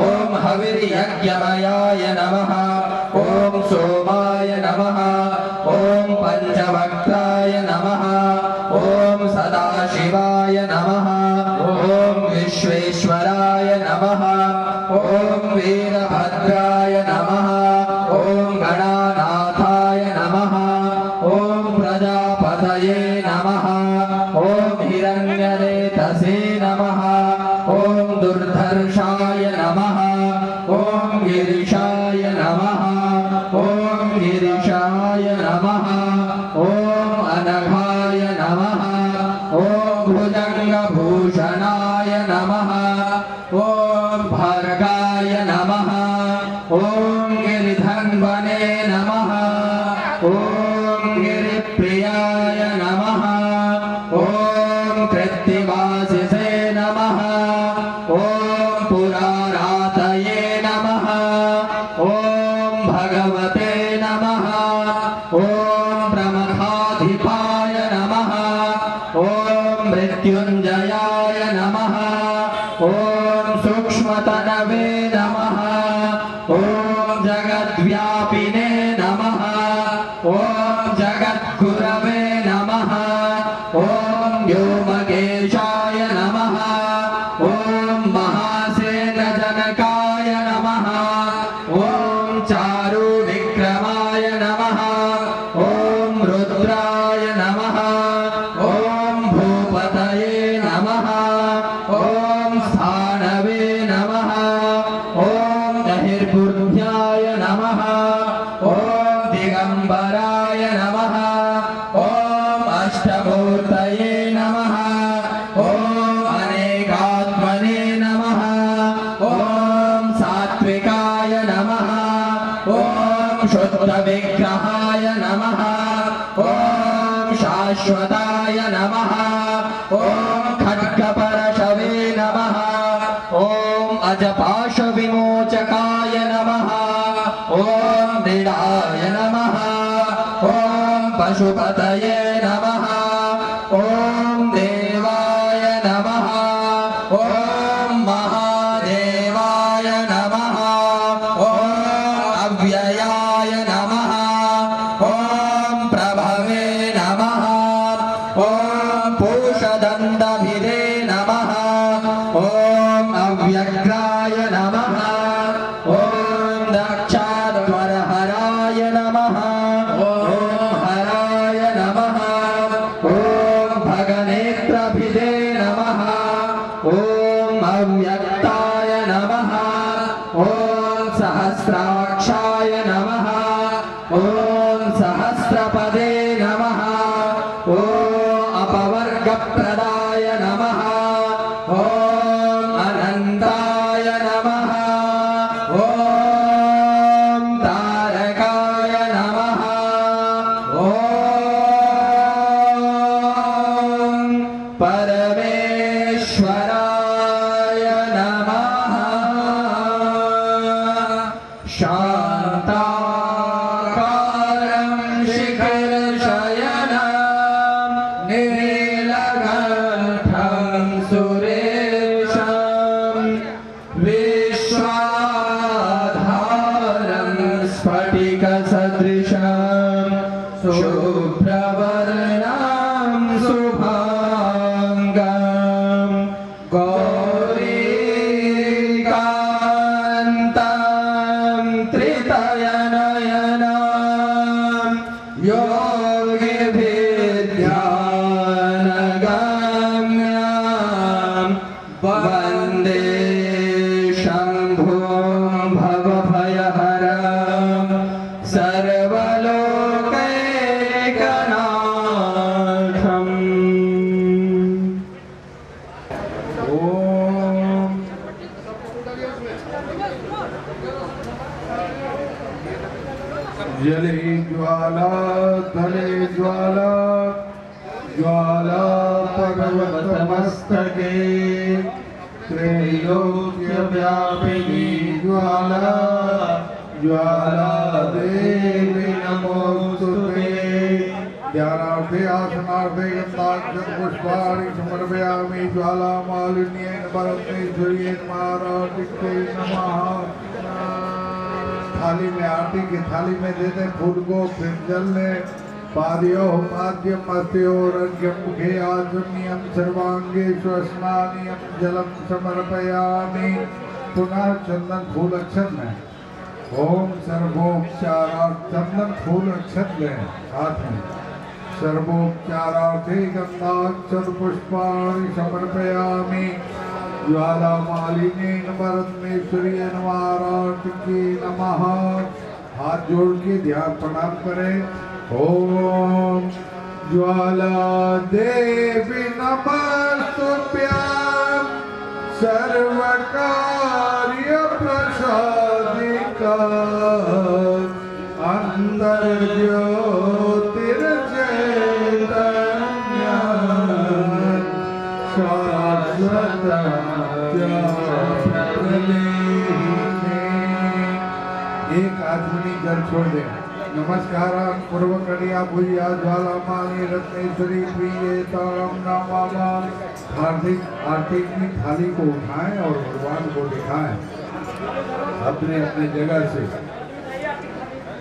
ओम हविर्यज्ञमयाय नमः। ओम सोमाय नमः। ओम पंचवक्त्राय नमः। ओम सदाशिवाय नमः। ओम विश्वेश्वराय नमः। ओम वीरभद्राय नमः। ओम गणानाथाय नमः। ओम प्रजापतये नमः। ओम हिरण्यरेतसे नमः। ओम दुर्धर्षाय नमः। ओम गिरिशाय नमः। ओम गिरिशाय नमः। ओम अनघाय नमः। ओम भुजंगभूषणाय नमः। ओम भर्गाय नमः। ओम गिरिधन्वने नमः। ओम गिरिप्रियाय नमः। ओम कृत्तिवासिसे नमः। ओम पुरारातये नमः। ओम भगवते नमः। ओम प्रमथाधिपाय नमः। ओम मृत्युंजयाय नमः। ओम सूक्ष्मतनवे नमः। ओम जगद्व्यापिने नमः। ओम जगद्गुरवे नमः। ओम व्योमकेशाय नमः। ओम महासेनजनकाय नमः। ओम चारुविक्रमाय नमः। ओम रुद्राय नमः। ओम भूपतये नमः। ओम स्थानवे नमः। ओम दहिर्बुद्ध्याय नमः। ओम दिगंबराय नमः। ओम अष्टमूर्तये नमः। ओम अनेकात्मने नमः। ओम सात्विकाय नमः। ओम शुद्धविग्रहाय नमः। ओम शाश्वताय नमः ॐ खड्गपरशवे नमः ॐ अजपाशविमोचकाय नमः ॐ दृढाय नमः ॐ पशुपतये नमः ॐ देवाय नमः ॐ महादेवाय नमः ॐ अव्ययाय नमः ॐ प्रभवे नमः ॐ पूषदण्डभिदे नमः ॐ अव्यग्राय नमः ॐ दक्षाध्वरहराय नमः ॐ हराय नमः ॐ भगनेत्रभिदे नमः ॐ अव्यक्ताय नमः ॐ सहस्राक्षाय नमः ॐ सहस्रपदे नमः ॐ अपवर्गप्रदाय नमः ॐ अनन्ताय नमः ॐ तारकाय नमः ॐ परमेश्वराय नमः शान्ताकारं शिखरशयनं नीलकण्ठं सुरेशं विश्वाधारं स्फटिकसदृशं शुभ्रवर्णं शुभाङ्गं गौरीकान्तं त्रितयनयनं योगिभिर्ध्यानगम्यं वन्दे शम्भुं भवभयहरं सर्वलोकैकनाथम् ओम जले ज्वाला तले ज्वाला ज्वाला पर्वतमस्तके त्रैलोक्यव्यापिनी ज्वाला ज्वाला देवी नमोस्तुते ध्यानार्थे आसनार्थे गन्धाक्षत पुष्पाणि समर्पयामि ज्वाला मालिन्येन परमेश्वर्येन महाराजिके नमः। थाली में आरती की थाली में दे दे फूल को फिर जल ले पाद्यो पाद्यम अस्त्यो रज्ञम मुखे आचम्यम सर्वांगे स्वस्नानियम जलम समर्पयामि। पुनः चंदन फूल अक्षत में ओम सर्वोपचारार्थ चंदन फूल अक्षत ले हाथ में सर्वोपचारार्थे गंधाक्षत पुष्पाणि समर्पयामि। ज्वाला मालिनी परमेश्वरी महाराज की नमः। हाथ जोड़ के ध्यान प्रणाम करें। ओम ज्वाला देवी नमस्तुभ्यं सर्वकार्य प्रसादिका अंतर ज्योतिर्चैतन्य शाश्वत एक आदमी जल छोड़ दे। नमस्कार पूर्व करिया भूया ज्वाला माली रत्नेश्वरी प्रिय ताम नामा। हार्दिक आरती की थाली को उठाएं और भगवान को दिखाएं अपने अपने जगह से।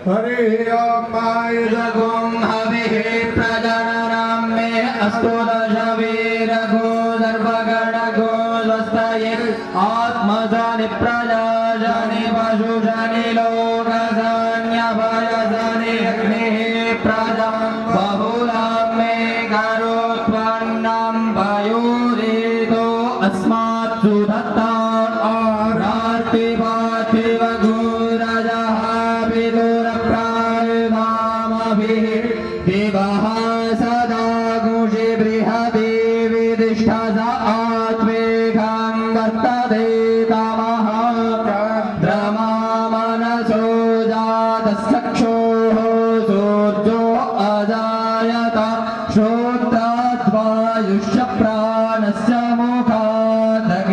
हरे रघुं हविः प्रजननं मे अस्तु दशवीरघो दर्भगणघो स्वस्तये आत्मजानि प्रजाजानि पशुजानि लोकजान्यभयजानि अग्निः प्रजा बहुलां मे करोत्पन्नं वयोरितो अस्मात् सुदत्ता आरार्तिपार्थिव गुरजः विदुरप्रायमामभिः दिवः सदा गुषि बृहदि विदिष्ठस आत्मेघं वर्तते तमः चन्द्रमा मनसो जातः चक्षुः सूर्यो अजायत आयुष्य प्राणस्य मुखादग्निरजायता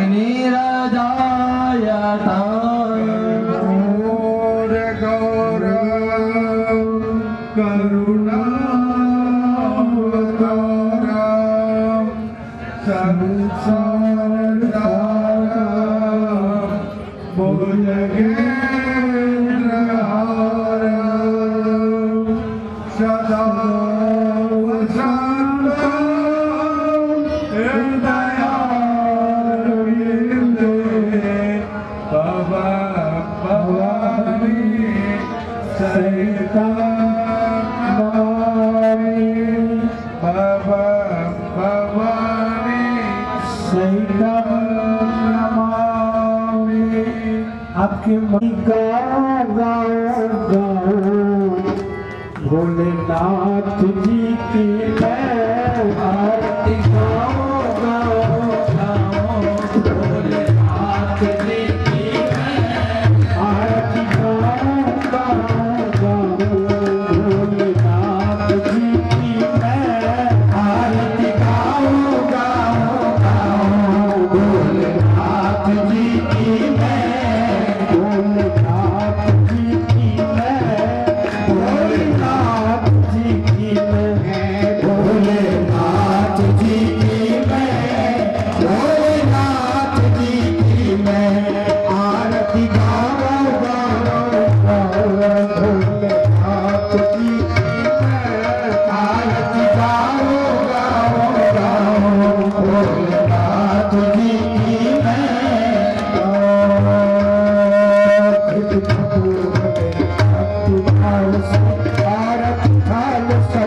आपके मन का भोलेनाथ जी की मैं आरती गाऊं भोलेनाथ जी की मैं आरती गाऊं भोलेनाथ जी की मैं आरती गाऊं भोलेनाथ जी की मैं भोलेनाथ जी की मैं भोलेनाथ जी की मैं भोलेनाथ जी की मैं भोलेनाथ जी की मैं आरती गाऊं भोलेनाथ जी की मैं आरती गाऊं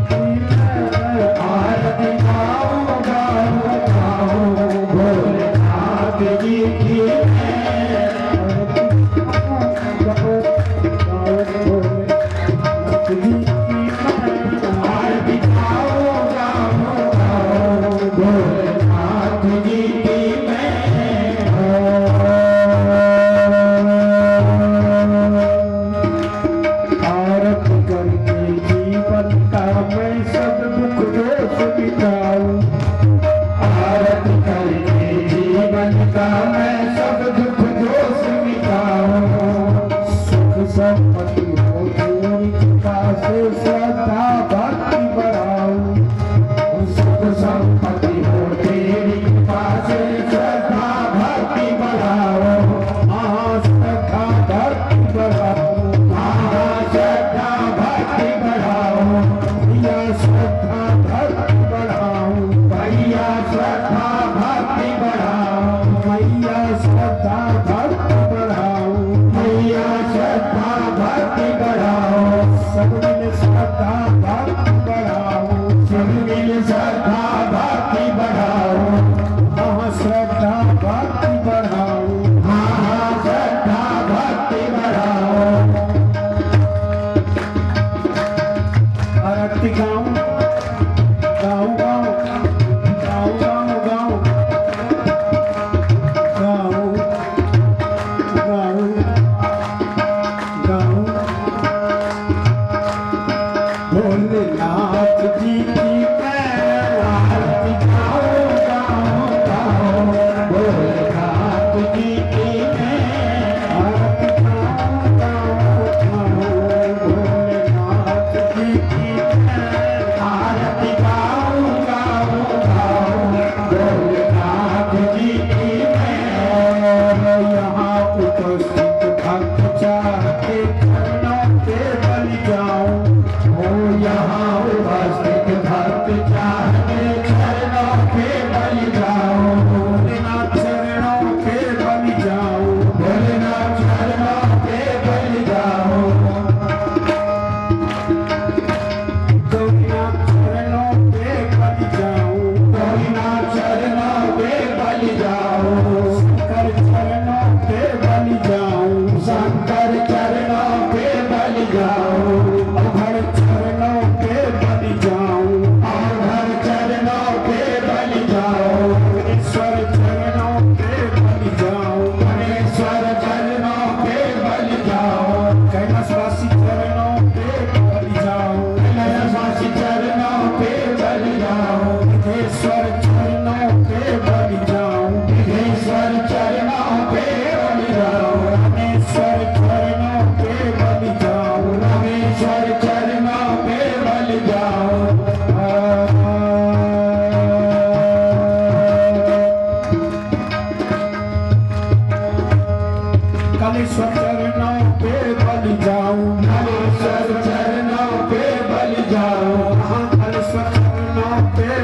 भोलेनाथ जी की मैं संपत्ति हो तेरी कृपा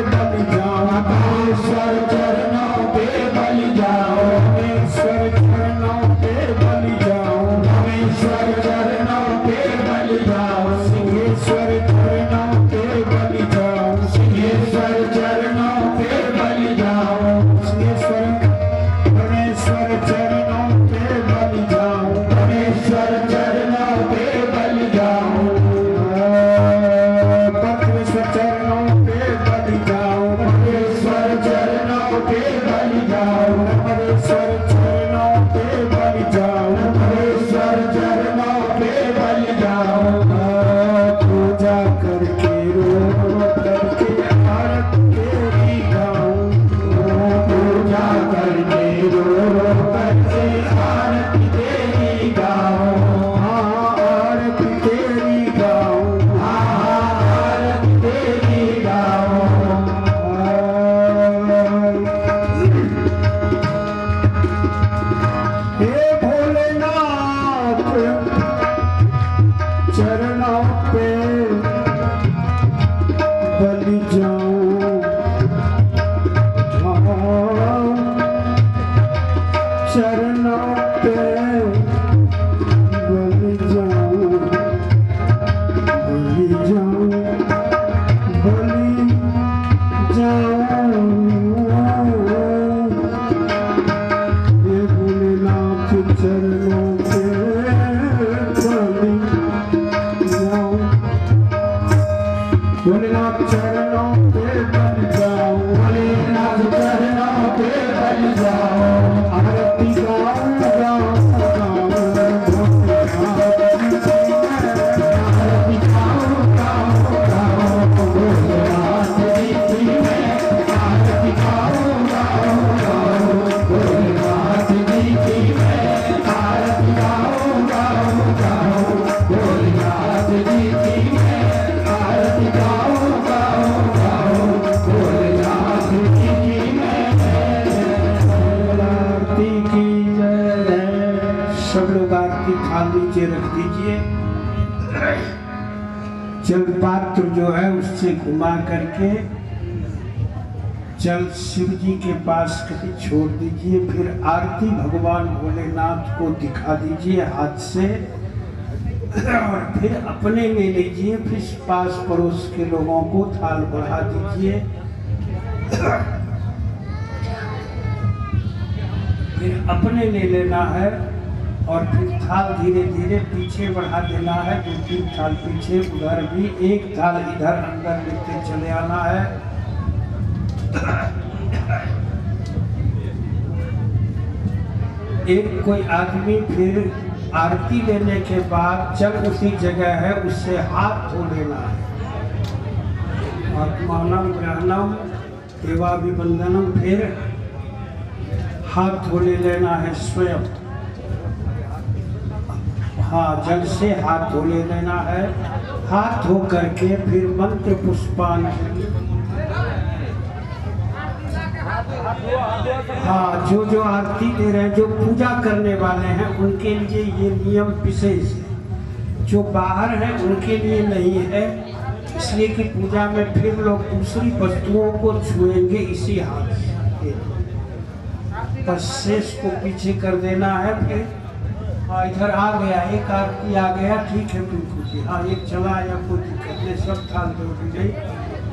बलि जाऊं, महेश्वर चरणों पे बलि जाऊं, महेश्वर चरणों पे बलि जाऊं, महेश्वर चरणों पे बलि जाऊं, सिंहेश्वर चरणों पे बलि जाऊं, सिंहेश्वर चरणों पे बलि जाऊं, सिंहेश्वर परमेश्वर चरणों पे बलि जाऊं, परमेश्वर चरणों पे बलि जाऊं, परमेश्वर चरणों पे बलि जाऊं, परमेश्वर चरणों पे बलि जाऊं, परमेश्वर चरणों पे बलि जाऊं, परमेश्वर चरणों पे बलि जाऊं, पूजा करके रो करके आरती तेरी गाऊं, पूजा करके रो करके आरती तेरी गाऊं, आरती तेरी गाऊं, आरती तेरी गाऊं। हे भोलेनाथ चरणों पे बलि जाऊं, चरणों पे बलि जाऊं, बलि जाऊं, बलि जाऊं। ये भोलेनाथ चरणों पे बलि जाऊं, भोलेनाथ चरणों पे बलि जाऊं, भोलेनाथ चरणों पे बलि जाऊं, आरती गाऊं गाऊं गाऊं, आरती गाऊं गाऊं गाऊं, भोलेनाथ जी की मैं आरती गाऊं गाऊं गाऊं, भोलेनाथ जी की मैं आरती गाऊं गाऊं गाऊं, भोलेनाथ जी की मैं आरती गाऊं गाऊं गाऊं, भोलेनाथ जी की मैं आरती की जय। सब लोग आरती थाल नीचे रख दीजिए। जल पात्र जो है उससे घुमा करके जल शिव जी के पास कहीं छोड़ दीजिए, फिर आरती भगवान भोलेनाथ को दिखा दीजिए हाथ से, और फिर अपने ले लीजिए, फिर पास पड़ोस के लोगों को थाल बढ़ा दीजिए, फिर अपने ले लेना है, और फिर थाल धीरे धीरे पीछे बढ़ा देना है, 2-3 थाल पीछे, उधर भी एक थाल इधर अंदर लेते चले आना है। एक कोई आदमी फिर आरती लेने के बाद जब उसी जगह है उससे हाथ धो लेना है, आत्मानम ग्रहणम देवाभिवंदनम, फिर हाथ धो लेना है स्वयं, हाँ जल से हाथ धो लेना है, हाथ धो करके फिर मंत्र पुष्पांजलि, हाँ जो आरती दे रहे हैं, जो पूजा करने वाले हैं उनके लिए ये नियम विशेष है, जो बाहर है उनके लिए नहीं है, इसलिए कि पूजा में फिर लोग दूसरी वस्तुओं को छुएंगे इसी हाथ से, बस शेष को पीछे कर देना है। फिर हाँ इधर आ गया, एक आरती आ गया, ठीक है बिल्कुल जी, हाँ एक चला या कोई दिक्कत नहीं, सब थाल दौड़ गई,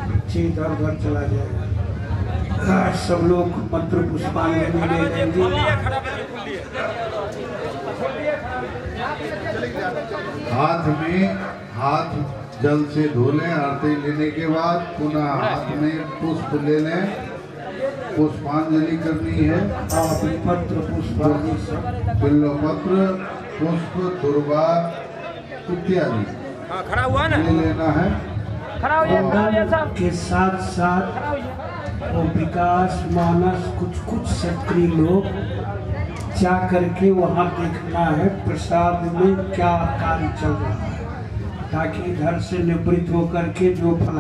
पीछे इधर उधर चला जाएगा। सब लोग मंत्र पुष्पांजलि ले लेंगे। हाथ जल से धो लें, आरती लेने के बाद पुनः हाथ में पुष्प ले लें, पुष्पांजलि करनी है। पत्र पुष्पांजलि, बिल्वपत्र, पुष्प, दुर्वा इत्यादि ले लेना है। के साथ साथ वो विकास मानस कुछ सक्रिय लोग जा करके वहाँ देखना है प्रसाद में क्या कार्य चल रहा है, ताकि इधर से निवृत्त होकर के जो फल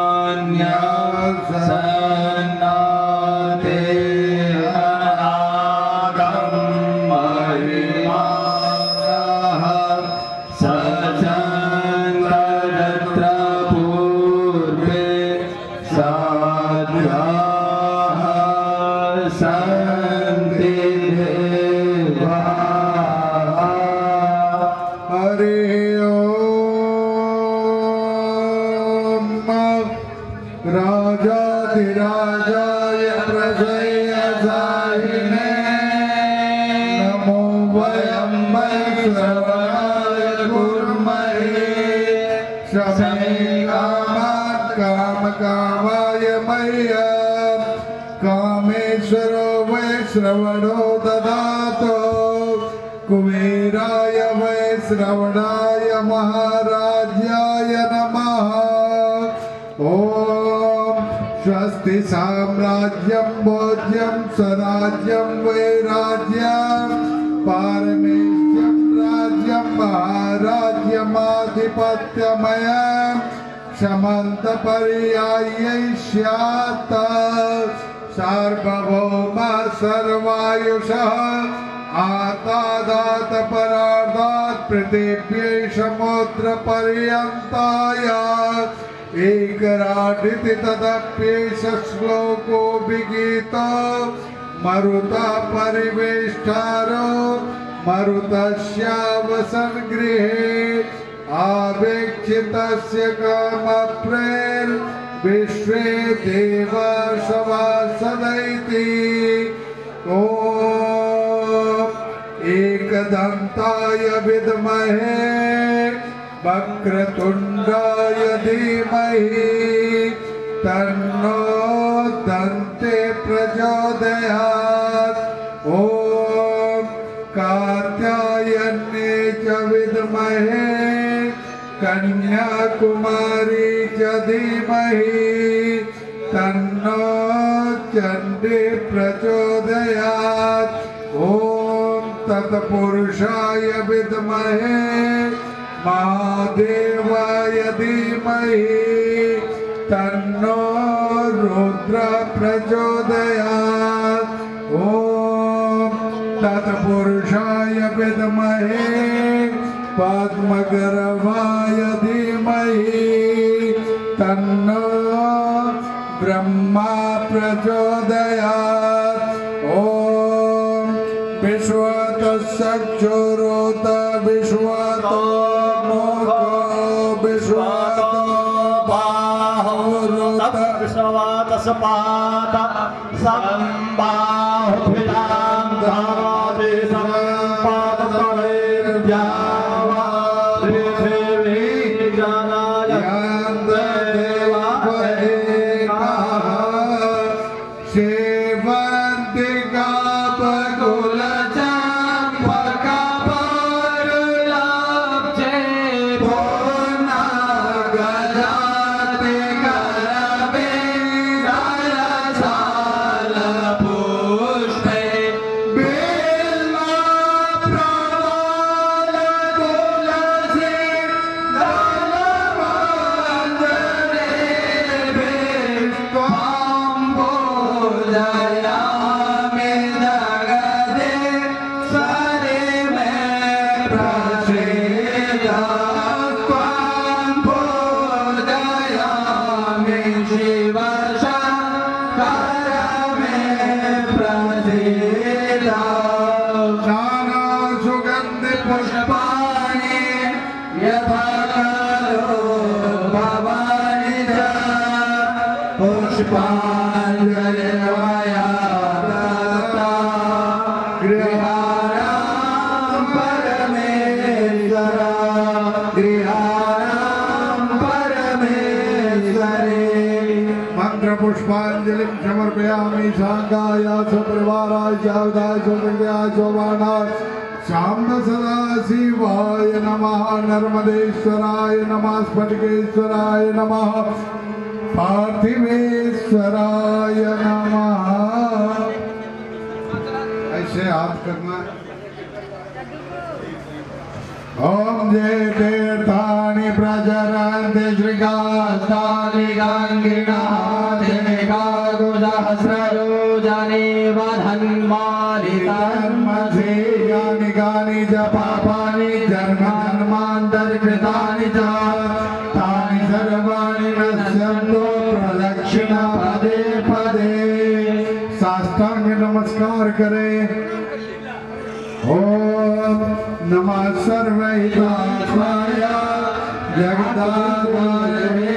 प्रथमान्या कामेश्वरो वै श्रवणो ददातु कुबेराय वै श्रवणाय महाराज्याय नमः। ॐ स्वस्ति साम्राज्यं भोज्यं स्वराज्यं वैराज्यं पारमेष्ठ्यं राज्यं महाराज्यमाधिपत्यमयं समन्तपर्यायै स्यात् सार्वभौम सर्वायुषः आतादात परार्धात् पृथिव्यै समुद्रपर्यन्ताय एकराटिति तदप्येष श्लोको विगीतो मरुता परिवेष्टारो मरुतस्यावसन् गृहे आवेक्षितस्य कामप्रेर विश्वे देवा सवासदैति। ॐ एकदन्ताय विद्महे वक्रतुण्डाय धीमहि तन्नो दन्ते प्रचोदयात्। ॐ कात्यायने च विद्महे कन्याकुमारी च धीमहि तन्नो चण्डी प्रचोदयात्। ॐ तत्पुरुषाय विद्महे महादेवाय धीमहि तन्नो रुद्र प्रचोदयात्। ॐ तत्पुरुषाय विद्महे पद्मगर्भाय धीमहि तन्नो ब्रह्मा प्रचोदयात्। ॐ विश्वतश्चक्षुरुत विश्वतो मुखो विश्वतो बाहुरुत विश्वतसपाद संबाहुभिलां धाति संपादतलेर्व्यावा पृथिवी जनाय देवा सेवन्तिका बकुल चम्पका परलाब्जे भुवना गजाति करवे रसाल पुष्पे बिल्वा प्रवाल तुलसी दलवन्दने विश्वाम्भोजयामि जगदे स्वरे मे प्रसीदत्वं भोजयामि शिवशङ्कर मे प्रसीद। नाना सुगन्धि पुष्पाणि यथा करो भवानि च पुष्पाञ्जलिर्मया दत्ता गृहाणां परमेश्वर गृहाणां परमेश्वरे। मंत्र पुष्पांजलिं समर्पयामि शांगाय सपरिवाराय सावधाय सुकृत्याय शोभानाय शाम्ब सदा शिवाय नमः नर्मदेश्वराय नमः स्फटिकेश्वराय नमः पार्थिवेश्वराय नमः। ऐसे हाथ करना। ओम जय तीर्थानि प्रचरन्ति श्रीकास्तानि गङ्गिनाथेकाकुसहस्रयोजने वधन्मानि यानि कानि च पापानि जन्मान्तरकृतानि च तानि सर्वाणि नश्यन्तु प्रदक्षिण पदे पदे। साष्टांग नमस्कार करें। ओम नमः सर्वहितात्माय जगदात्मने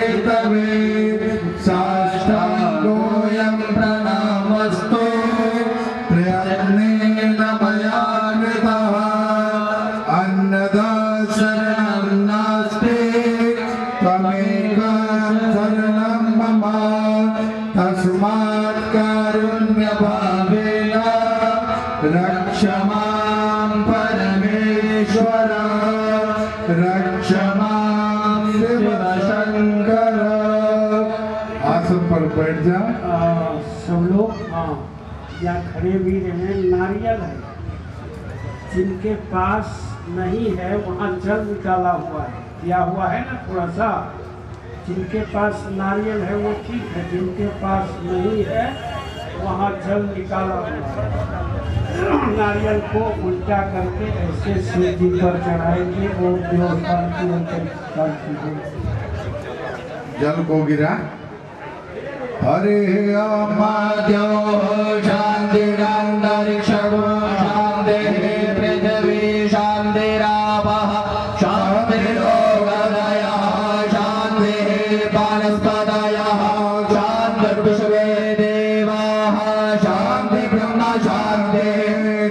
साष्टांगोऽयं प्रणामस्तु प्रयत्नेन मया कृतः अन्नदासरणं नास्ति त्वमेकं शरणं मम तस्मै या खड़े भी रहे, नारियल है। जिनके पास नहीं है वहाँ जल निकाला हुआ है, दिया हुआ है ना थोड़ा सा। जिनके पास नारियल है वो ठीक है, जिनके पास नहीं है वहाँ जल निकाला हुआ है। नारियल को उल्टा करके ऐसे शिव जी पर चढ़ाएंगे और देवस्थान की जल को गिरा। हरे मध्यो शान्तिरन्तरिक्षणो शान्तिः पृथिवी शान्तिरापः शान्तिर्लोकत्रयः शान्तिः वनस्पतयः शान्तिर्विश्वे देवाः शान्तिर्ब्रह्म शान्तिः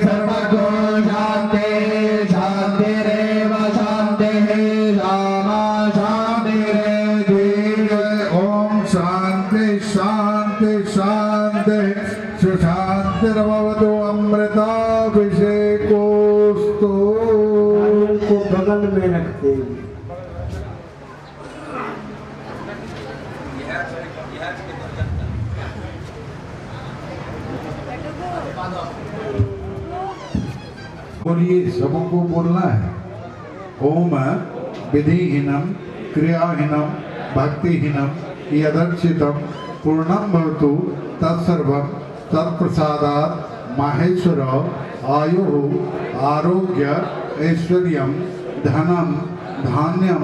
सर्वगो शान्तिः शान्तिरेव शान्तिः रामा शान्तिरेव। ओम शांति शांति शांति सुशांतिर्भवतु अमृताभिषेकोस्तु। को बगल में रखते हैं। बोलिए, सबको बोलना है। ओम विधिहीनम क्रियाहीनम भक्तिहीनम यदर्चितम पूर्णम भवतु तत्सर्वं तत्प्रसादात् माहेश्वर आयु आरोग्य ऐश्वर्यं धनम धान्यम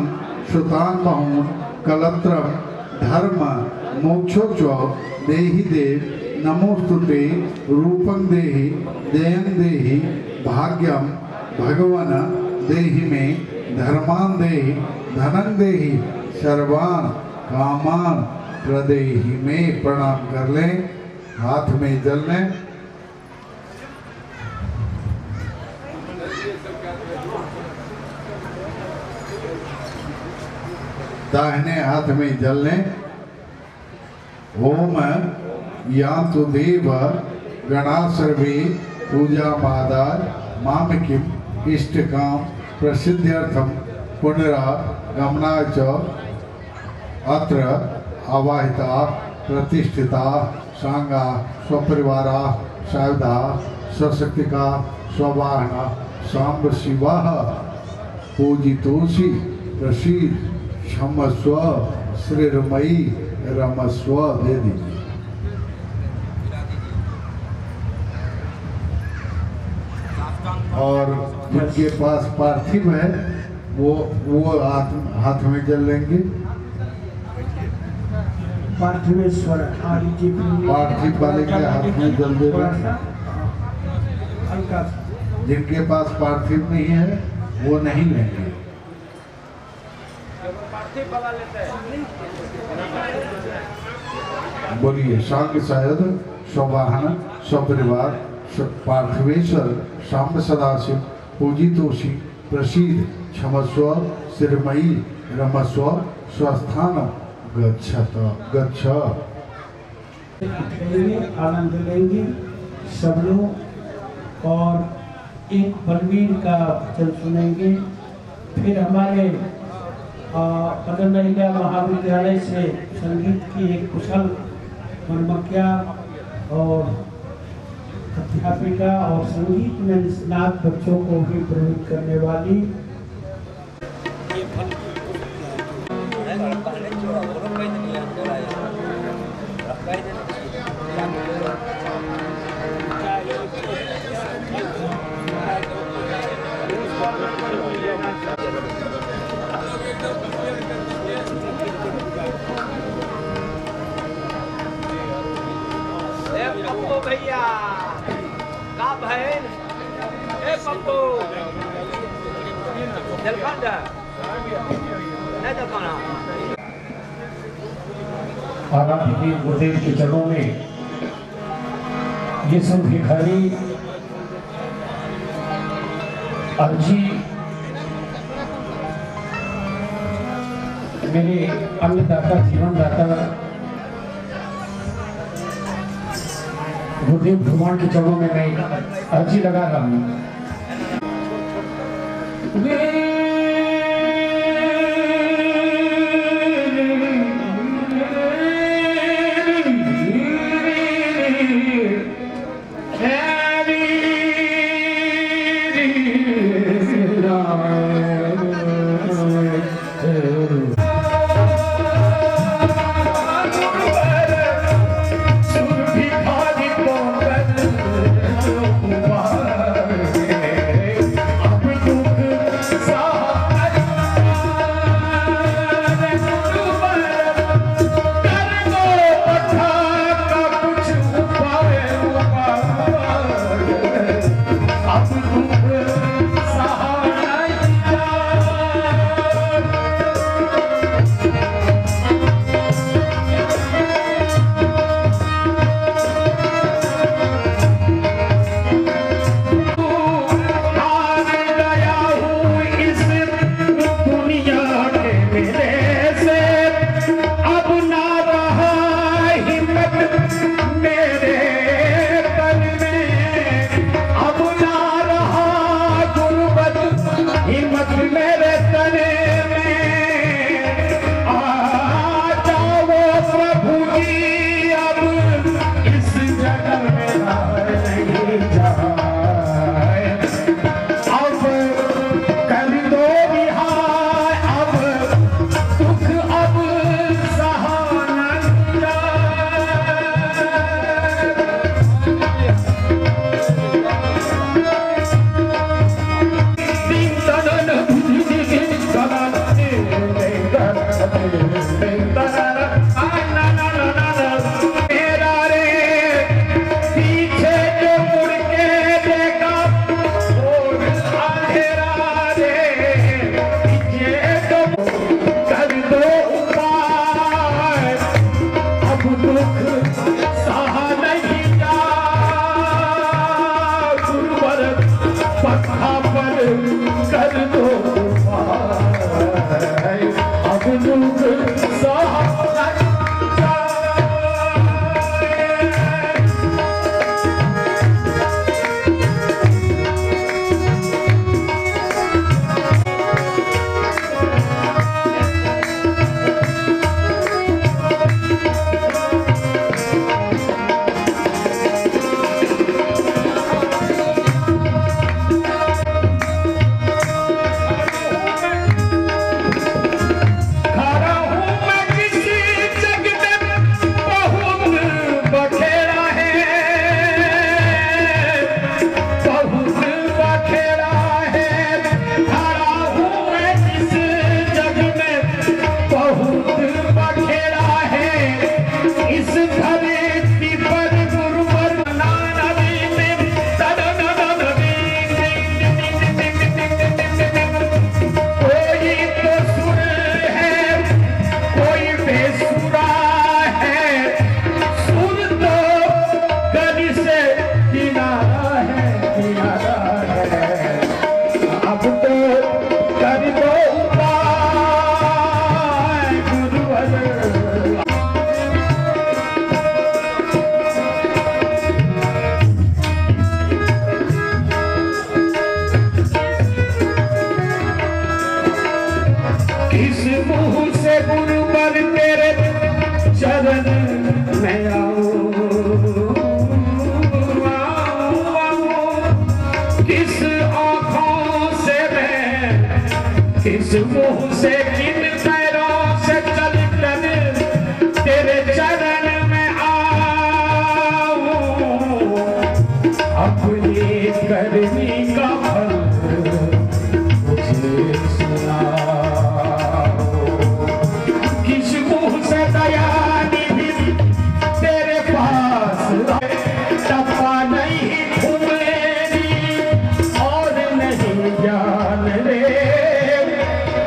सुतान बहुन कलत्रम धर्म मोक्षोच देहि देव नमोस्तुते रूपं देहि देयं देहि भाग्यम भगवन देहि में धर्मान देहि धनं देहि सर्वान कामान प्रदेहि में। प्रणाम कर लें, हाथ में जल लें। दाहिने हाथ में जल लें। ओम यान्तु देव गणा सर्वे पूजा मादार माम किम इष्ट काम प्रसिद्ध्यर्थम पुनरागमना च अत्र आवाहिता प्रतिष्ठिता सांगा स्वपरिवारा सावधा स्वशक्तिका स्ववाहना सांब शिवा पूजितोषि प्रसीद क्षमस्व श्रीरमयी रमस्व दे दीजिए। और जिनके पास पार्थिव है वो हाथ में जल लेंगे। पार्थिवेश्वर पार्थिव वाले के हाथ में जल दे देंगे। हल्का जिनके पास पार्थिव नहीं है वो नहीं लेंगे। बोलिए, सांग शायद स्ववाहन स्वपरिवार पार्थिवेश्वर सांब सदाशिव पूजितोषि प्रसीद क्षमस्व श्रीमयी रमस्व स्वस्थान गच्छत गच्छ। आनंद लेंगे सब लोग और एक बलवीर का वचन सुनेंगे। फिर हमारे मदन महिला महाविद्यालय से संगीत की एक कुशल मर्मज्ञा और अध्यापिका और संगीत में निष्णात बच्चों को भी प्रेरित करने वाली भैया का बहन ए पप्पू जलखंड नहीं जलखाना आराध्य गुरुदेव के चरणों में ये सब भिखारी अर्जी मेरे अन्नदाता जीवनदाता गुरुदेव भगवान के चरणों में मैं अर्जी लगा रहा हूँ। से गुरुवर तेरे चरण में आओ, किस आँखों से मैं, किस मुंह से, किन पैरों से चल कर तेरे चरण में आऊं, अपनी करनी का फल मुझे सुनाओ। किस मुंह से दया निधि तेरे पास टप्पा नहीं घूमेगी और नहीं जान रे,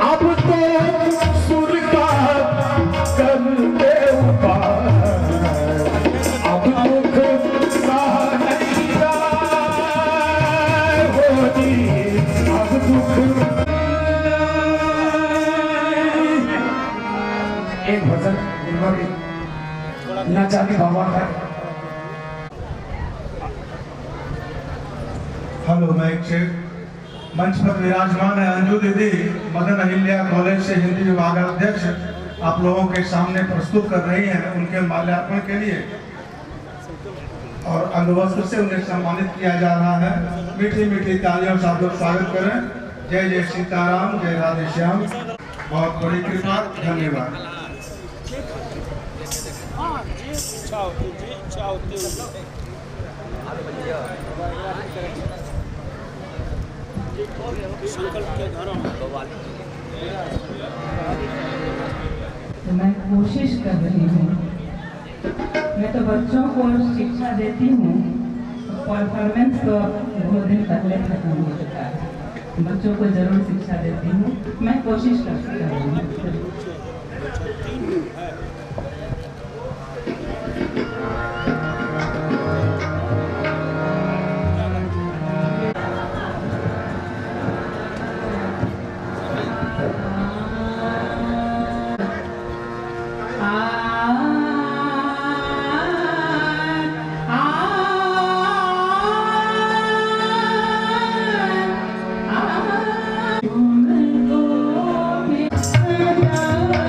अब तो सुर का कर दे उपाय, अब दुख सहा नहीं जाए होगी, अब दुख। एक भजन न जाने भगवान का। Hello mike check. मंच पर विराजमान है अंजू दीदी, मदन अहिल्या कॉलेज से हिंदी विभागाध्यक्ष, आप लोगों के सामने प्रस्तुत कर रही हैं उनके माल्यार्पण के लिए, और अंगवस्त्र से उन्हें सम्मानित किया जा रहा है। मीठी मीठी तालियों से आप लोग स्वागत करें। जय जय सीताराम, जय राधे श्याम। बहुत बड़ी कृपा, धन्यवाद। तो मैं कोशिश कर रही हूँ, मैं तो बच्चों को शिक्षा देती हूँ, परफॉर्मेंस तो 2 दिन पहले खत्म हो चुका है, बच्चों को जरूर शिक्षा देती हूँ, मैं कोशिश कर रही हूँ। तुमको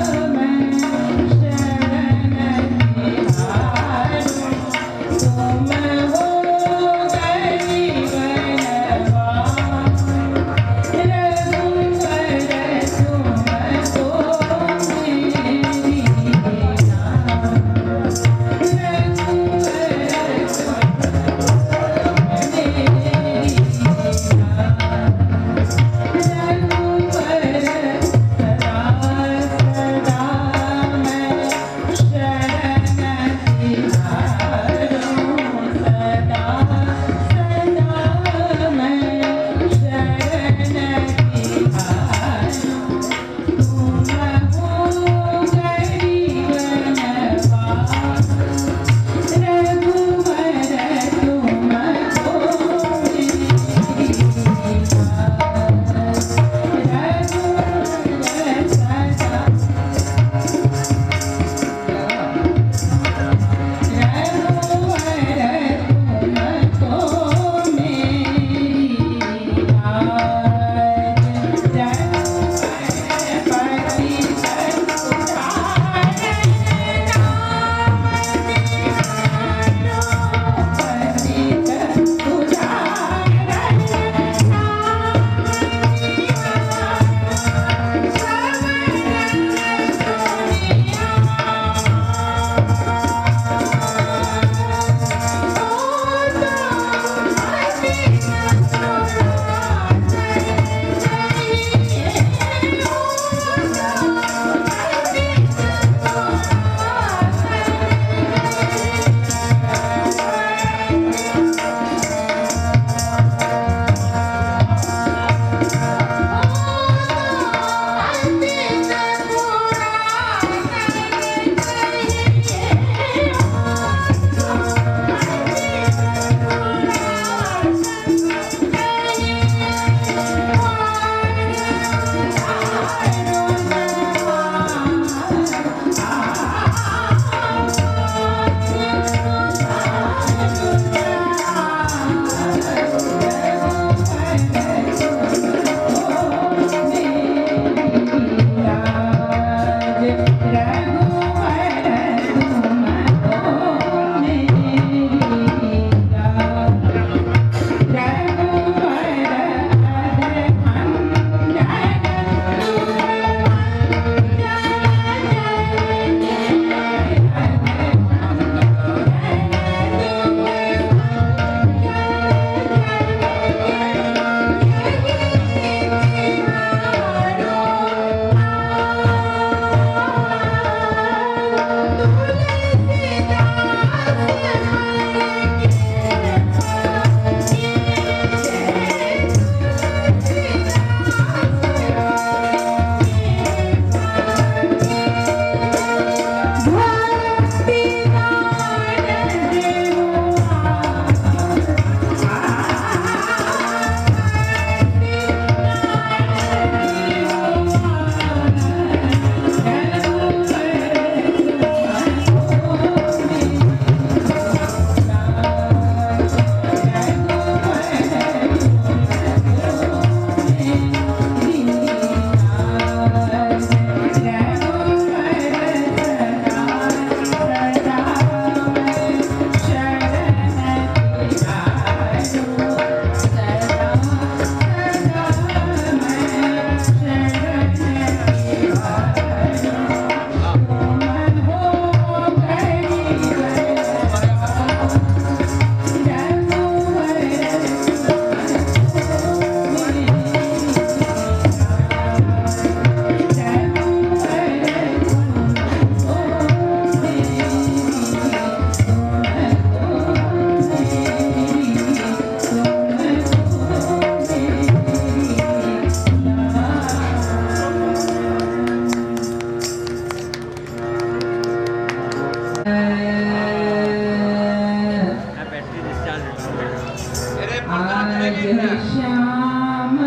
श्याम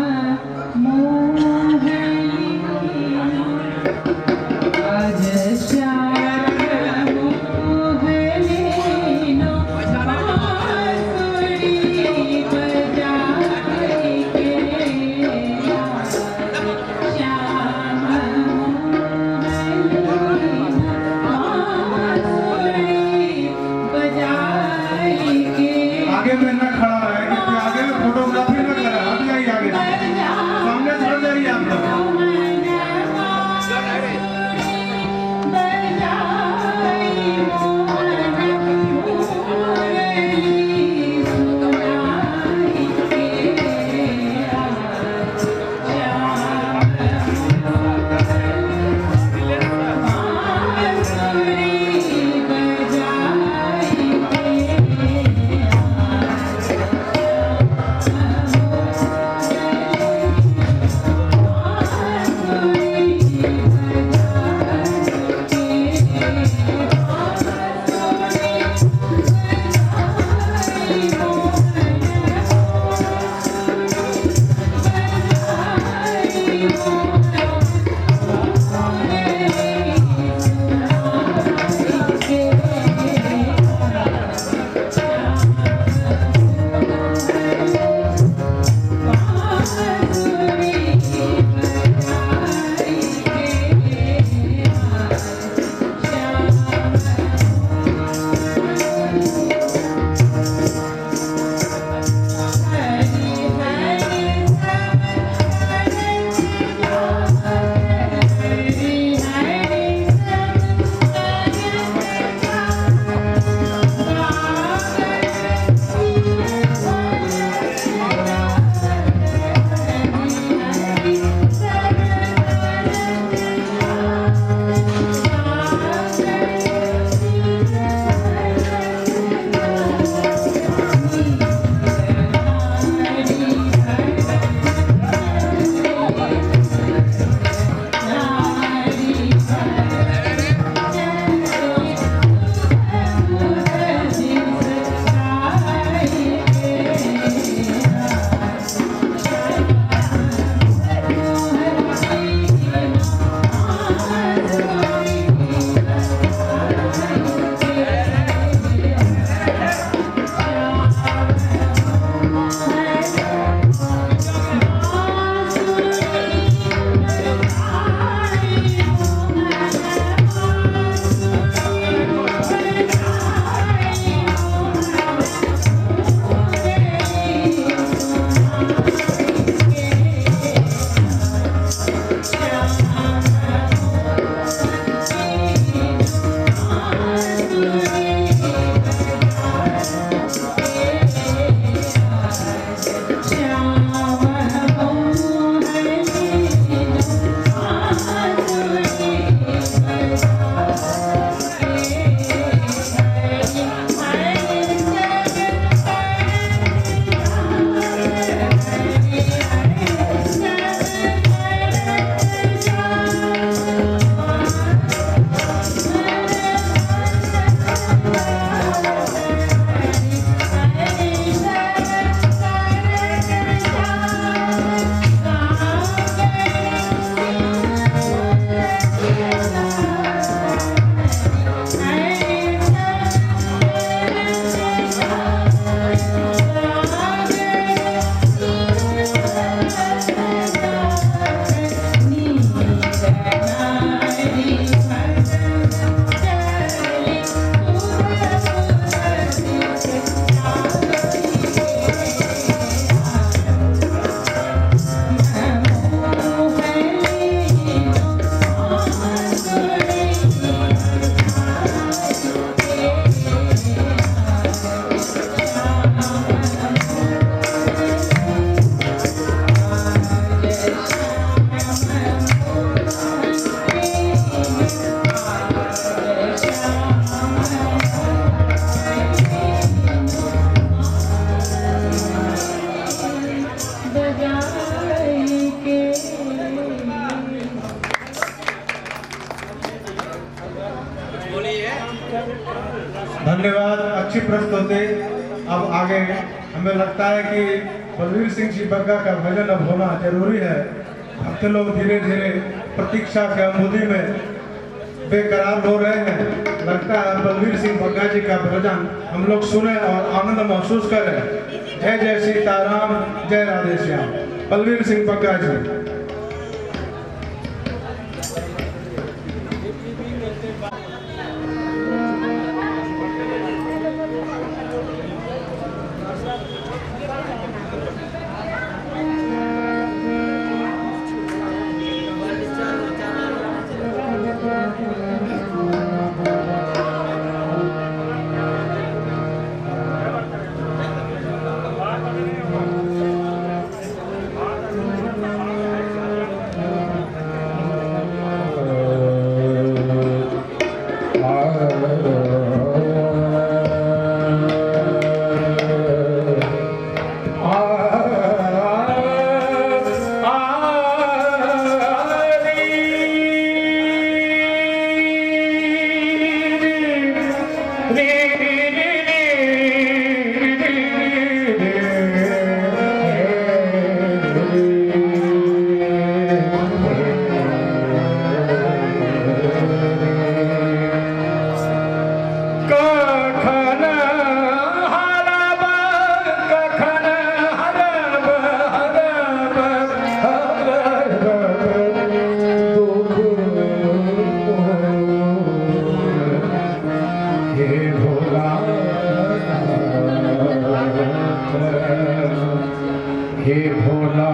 मोहनी आज श्याम मोहनी नो बांसुरी बजाए के श्याम मोहनी बांसुरी बजाए के आगे में ना खड़ा है क्योंकि आगे में फोटोग्राफी ना करा अभी आई आगे सामने चढ़ जाइए आप लोग धन्यवाद, अच्छी प्रस्तुति। अब आगे हमें लगता है कि बलवीर सिंह जी बग्गा का भजन अब होना जरूरी है। अब तो लोग धीरे धीरे प्रतीक्षा के अवधि में बेकरार हो रहे हैं। लगता है बलवीर सिंह बग्गा जी का भजन हम लोग सुने और आनंद महसूस करें। जय जय सीताराम, जय राधे श्याम। बलवीर सिंह बग्गा जी। भोला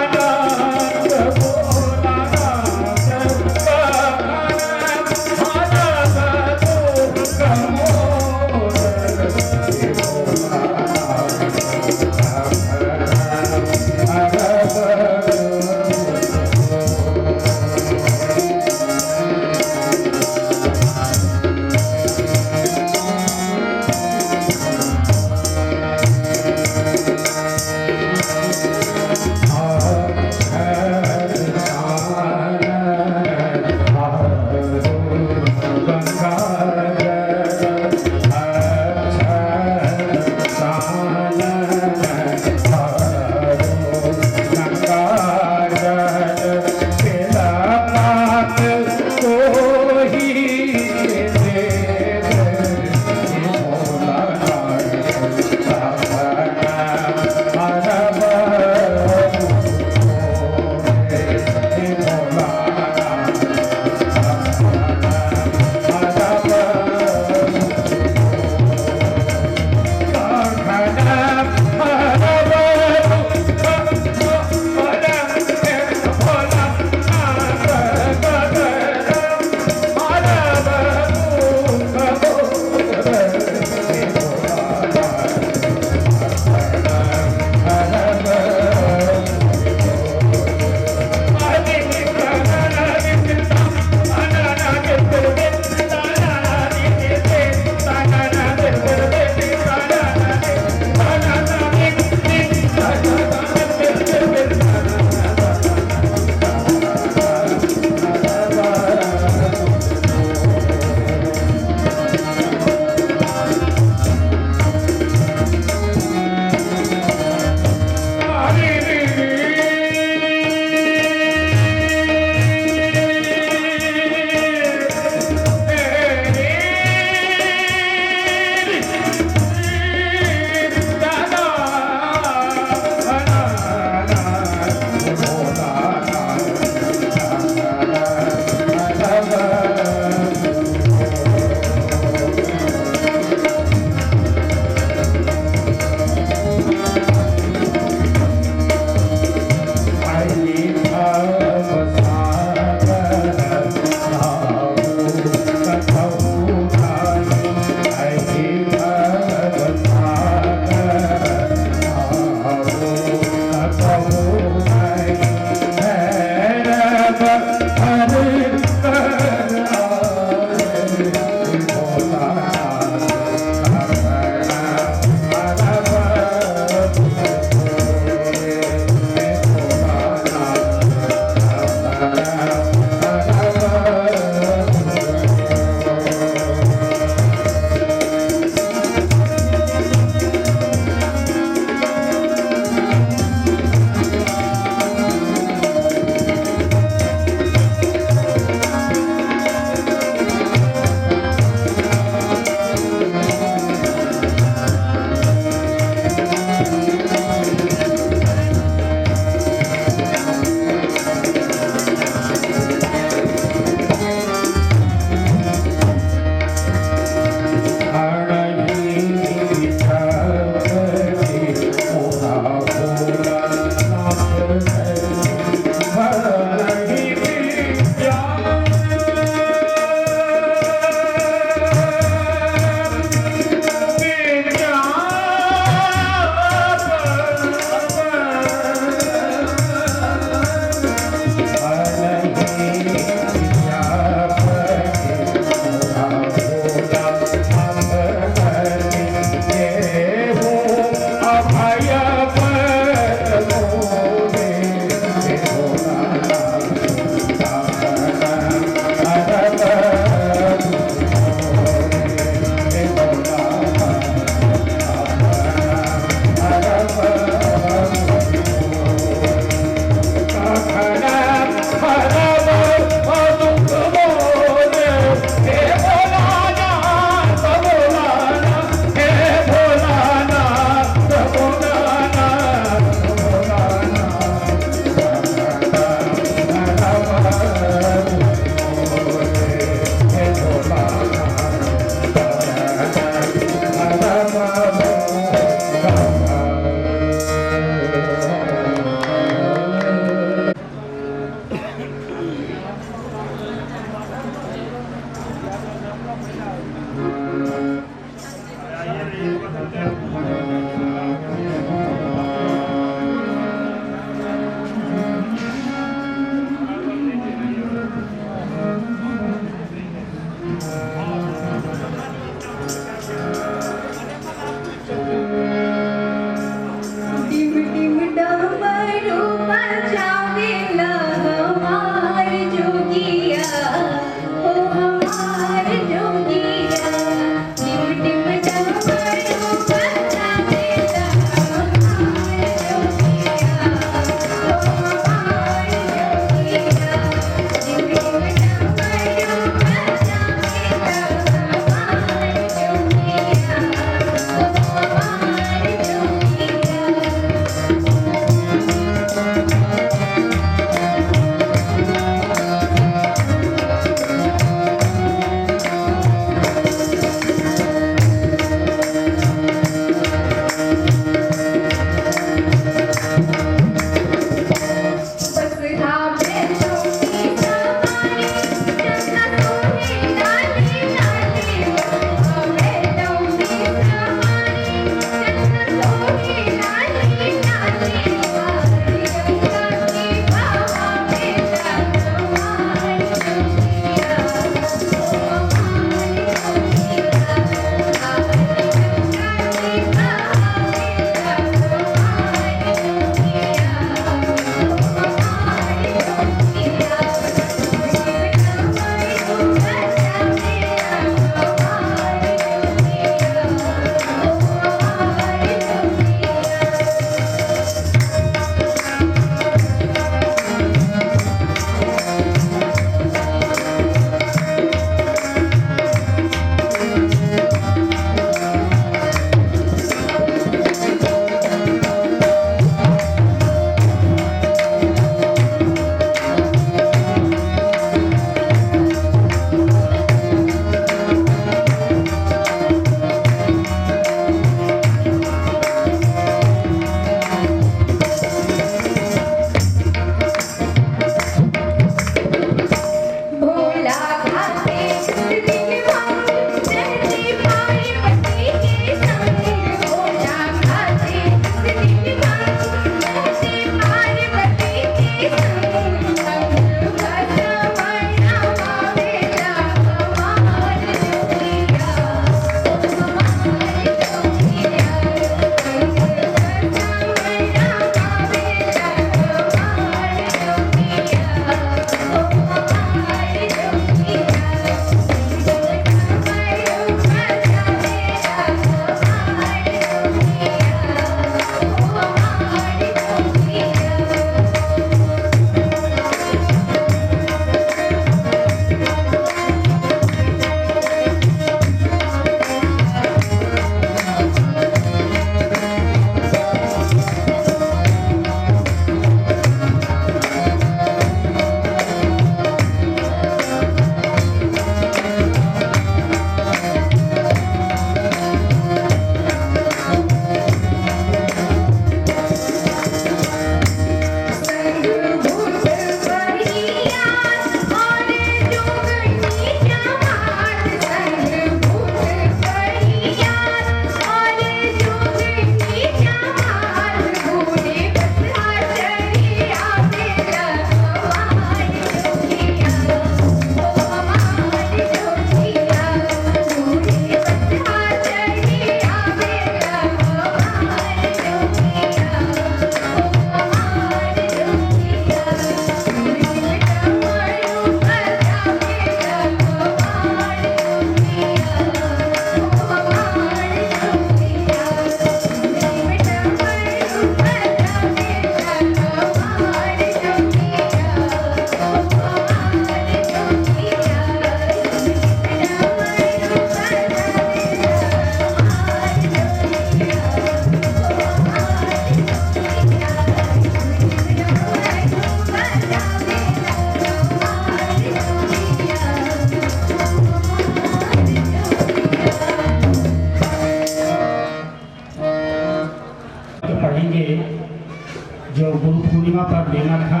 जो गुरु पूर्णिमा पर लेना था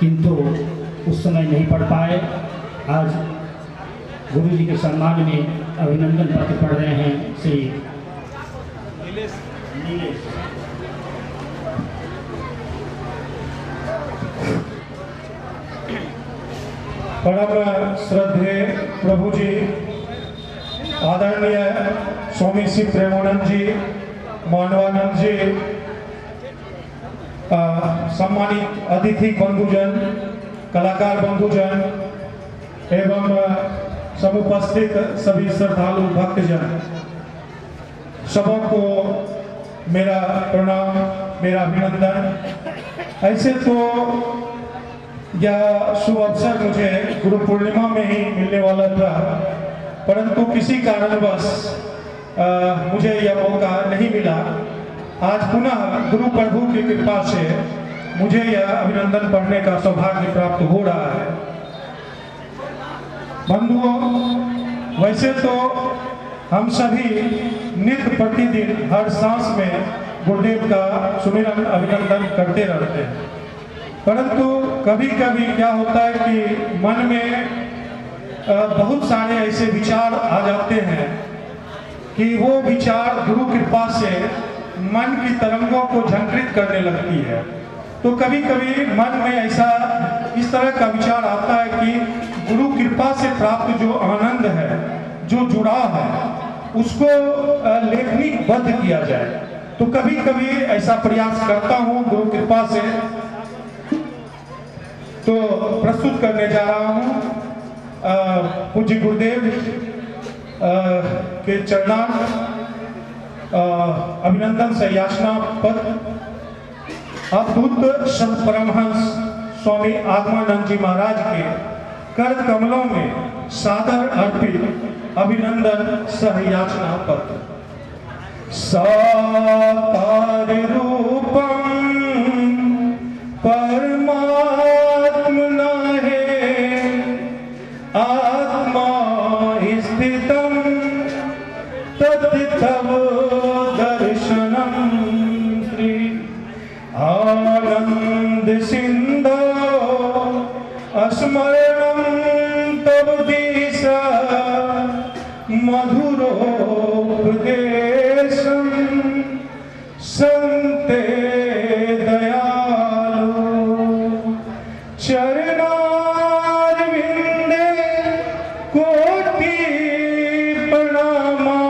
किंतु उस समय नहीं पढ़ पाए। आज गुरु जी के सम्मान में अभिनंदन पत्र पढ़ रहे हैं श्री परम श्रद्धेय प्रभु जी, आदरणीय स्वामी श्री प्रेमानंद जी, मानवानंद जी, सम्मानित अतिथि बंधुजन, कलाकार बंधुजन एवं समुपस्थित सभी श्रद्धालु भक्तजन, सबों को मेरा प्रणाम, मेरा अभिनंदन। ऐसे तो यह शुभ अवसर मुझे गुरु पूर्णिमा में ही मिलने वाला था, परंतु किसी कारणवश मुझे यह मौका नहीं मिला। आज पुनः गुरु प्रभु की कृपा से मुझे यह अभिनंदन पढ़ने का सौभाग्य प्राप्त हो रहा है। बंधुओं, वैसे तो हम सभी नित्य प्रतिदिन हर सांस में गुरुदेव का सुमिरन अभिनंदन करते रहते हैं, परंतु कभी कभी क्या होता है कि मन में बहुत सारे ऐसे विचार आ जाते हैं कि वो विचार गुरु कृपा से मन की तरंगों को झंकृत करने लगती है। तो कभी कभी मन में ऐसा इस तरह का विचार आता है कि गुरु कृपा से प्राप्त जो आनंद है, जो जुड़ाव है, उसको लेखनीबद्ध किया जाए। तो कभी कभी ऐसा प्रयास करता हूँ गुरु कृपा से, तो प्रस्तुत करने जा रहा हूँ पूज्य गुरुदेव के चरणार्थ अभिनंदन से याचना पत्र अद्भुत संत परमहंस स्वामी आगमानंद जी महाराज के कर कमलों में सादर अर्पित अभिनंदन सह याचना पत्र। साकार रूपम परमात्मना है आत्मा स्थितम तत्तव दर्शनम श्री आनंद सिंधो स्मरणं तव दिशा मधुरोपदेशं संते दयालो चरणारविंदे कोटि प्रणामा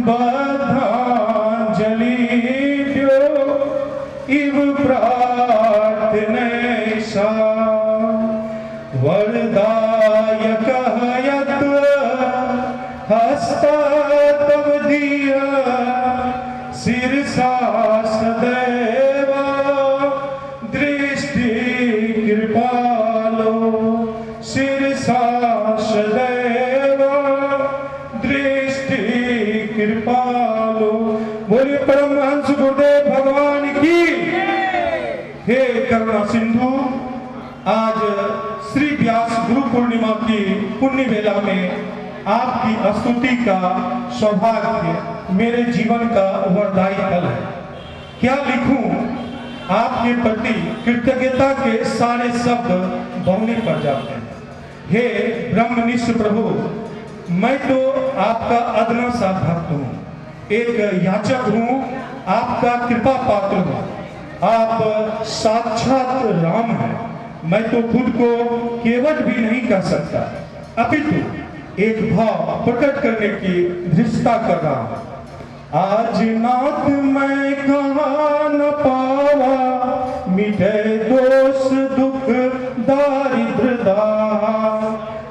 बद्धांजलिभ्यो इव प्रार्थनैषा वरदायकः यत् हस्ता तव दीया शिरसा सदैव दृष्टि कृपालो शिरसा सदैव दृष्टि कृपालो। बोले परमहंस गुरुदेव भगवान की। हे करुणा सिंधु, आज श्री व्यास गुरु पूर्णिमा की पुण्य वेला में आपकी स्तुति का सौभाग्य मेरे जीवन का वरदायी फल है। क्या लिखूं, आपके प्रति कृतज्ञता के सारे शब्द बौने पड़ जाते हैं। हे ब्रह्मनिष्ठ प्रभु, मैं तो आपका अदना सा भक्त हूँ, एक याचक हूँ, आपका कृपा पात्र हूँ। आप साक्षात राम हैं। मैं तो खुद को केवट भी नहीं कह सकता, अपितु एक भाव प्रकट करने की धृष्टता कर रहा हूं। आज नाथ मैं कहाँ न पावा, मिटे दोष दुख दारिद्रता।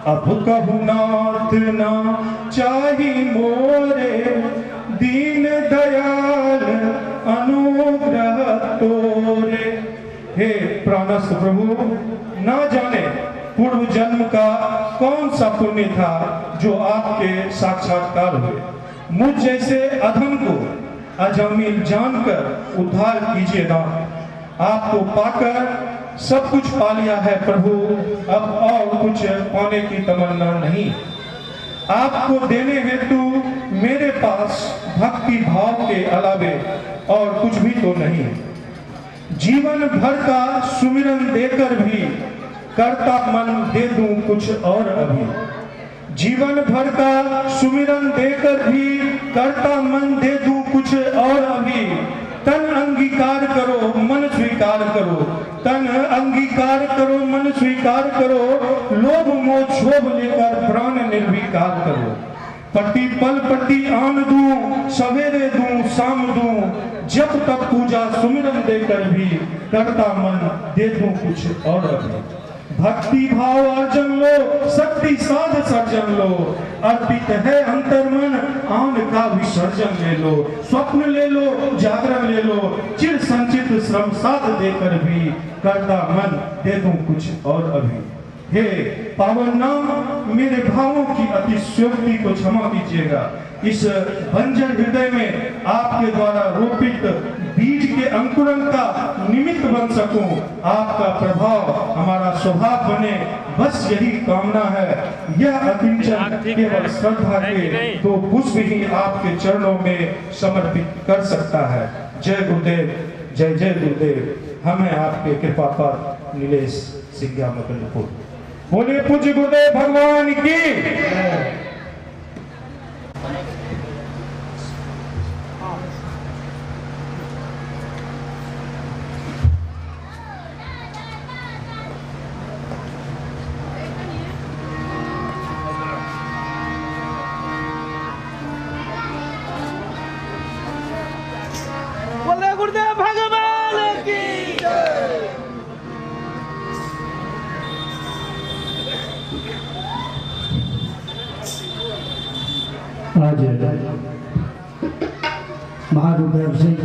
अब कहु नाथ ना चाही मोरे, दीन दयाल अनुग्रह तोरे। हे प्राणस्थ प्रभु, ना जाने पूर्व जन्म का कौन सा पुण्य था जो आपके साक्षात्कार हुए। मुझ जैसे अधम को अजामिल जानकर उद्धार कीजिए ना। आपको पाकर सब कुछ पा लिया है प्रभु, अब और कुछ पाने की तमन्ना नहीं। आपको देने हेतु मेरे पास भक्ति भाव के अलावे और कुछ भी तो नहीं। जीवन भर का सुमिरन देकर भी करता मन दे दूं कुछ और अभी। जीवन भर का सुमिरन देकर भी करता मन दे दूं कुछ और अभी, तन अंगीकार करो मन स्वीकार करो, तन अंगीकार करो मन स्वीकार करो, लोभ मोह क्षोभ लेकर प्राण निर्विकार करो। पति पल पति आन दूं, सवेरे दूं शाम दूं, जब तक पूजा सुमिरन देकर भी करता मन दे दूं कुछ और अभी। भक्ति भाव अर्जन लो, शक्ति साध सर्जन लो, अर्पित है अंतर्मन आन का विसर्जन ले लो। स्वप्न ले लो जागरण ले लो, चिर संचित श्रम साध देकर भी करता मन दे दूं कुछ और अभी। हे पावन नाम मेरे भावों की अतिशयोक्ति को क्षमा कीजिएगा। इस बंजर हृदय में आपके द्वारा रोपित बीज के अंकुरन का निमित्त बन सकूं, आपका प्रभाव हमारा स्वभाव बने, बस यही कामना है। यह अकिंचन केवल श्रद्धा के दो पुष्प ही आपके चरणों में समर्पित कर सकता है। जय गुरुदेव, जय जय गुरुदेव। हमें आपके कृपा पर नीलेश सिंघिया मकलपुर। बोले पूज्य गुरुदेव भगवान की। बोले गुरुदेव भगवान की। आज महारुद्राभिषेक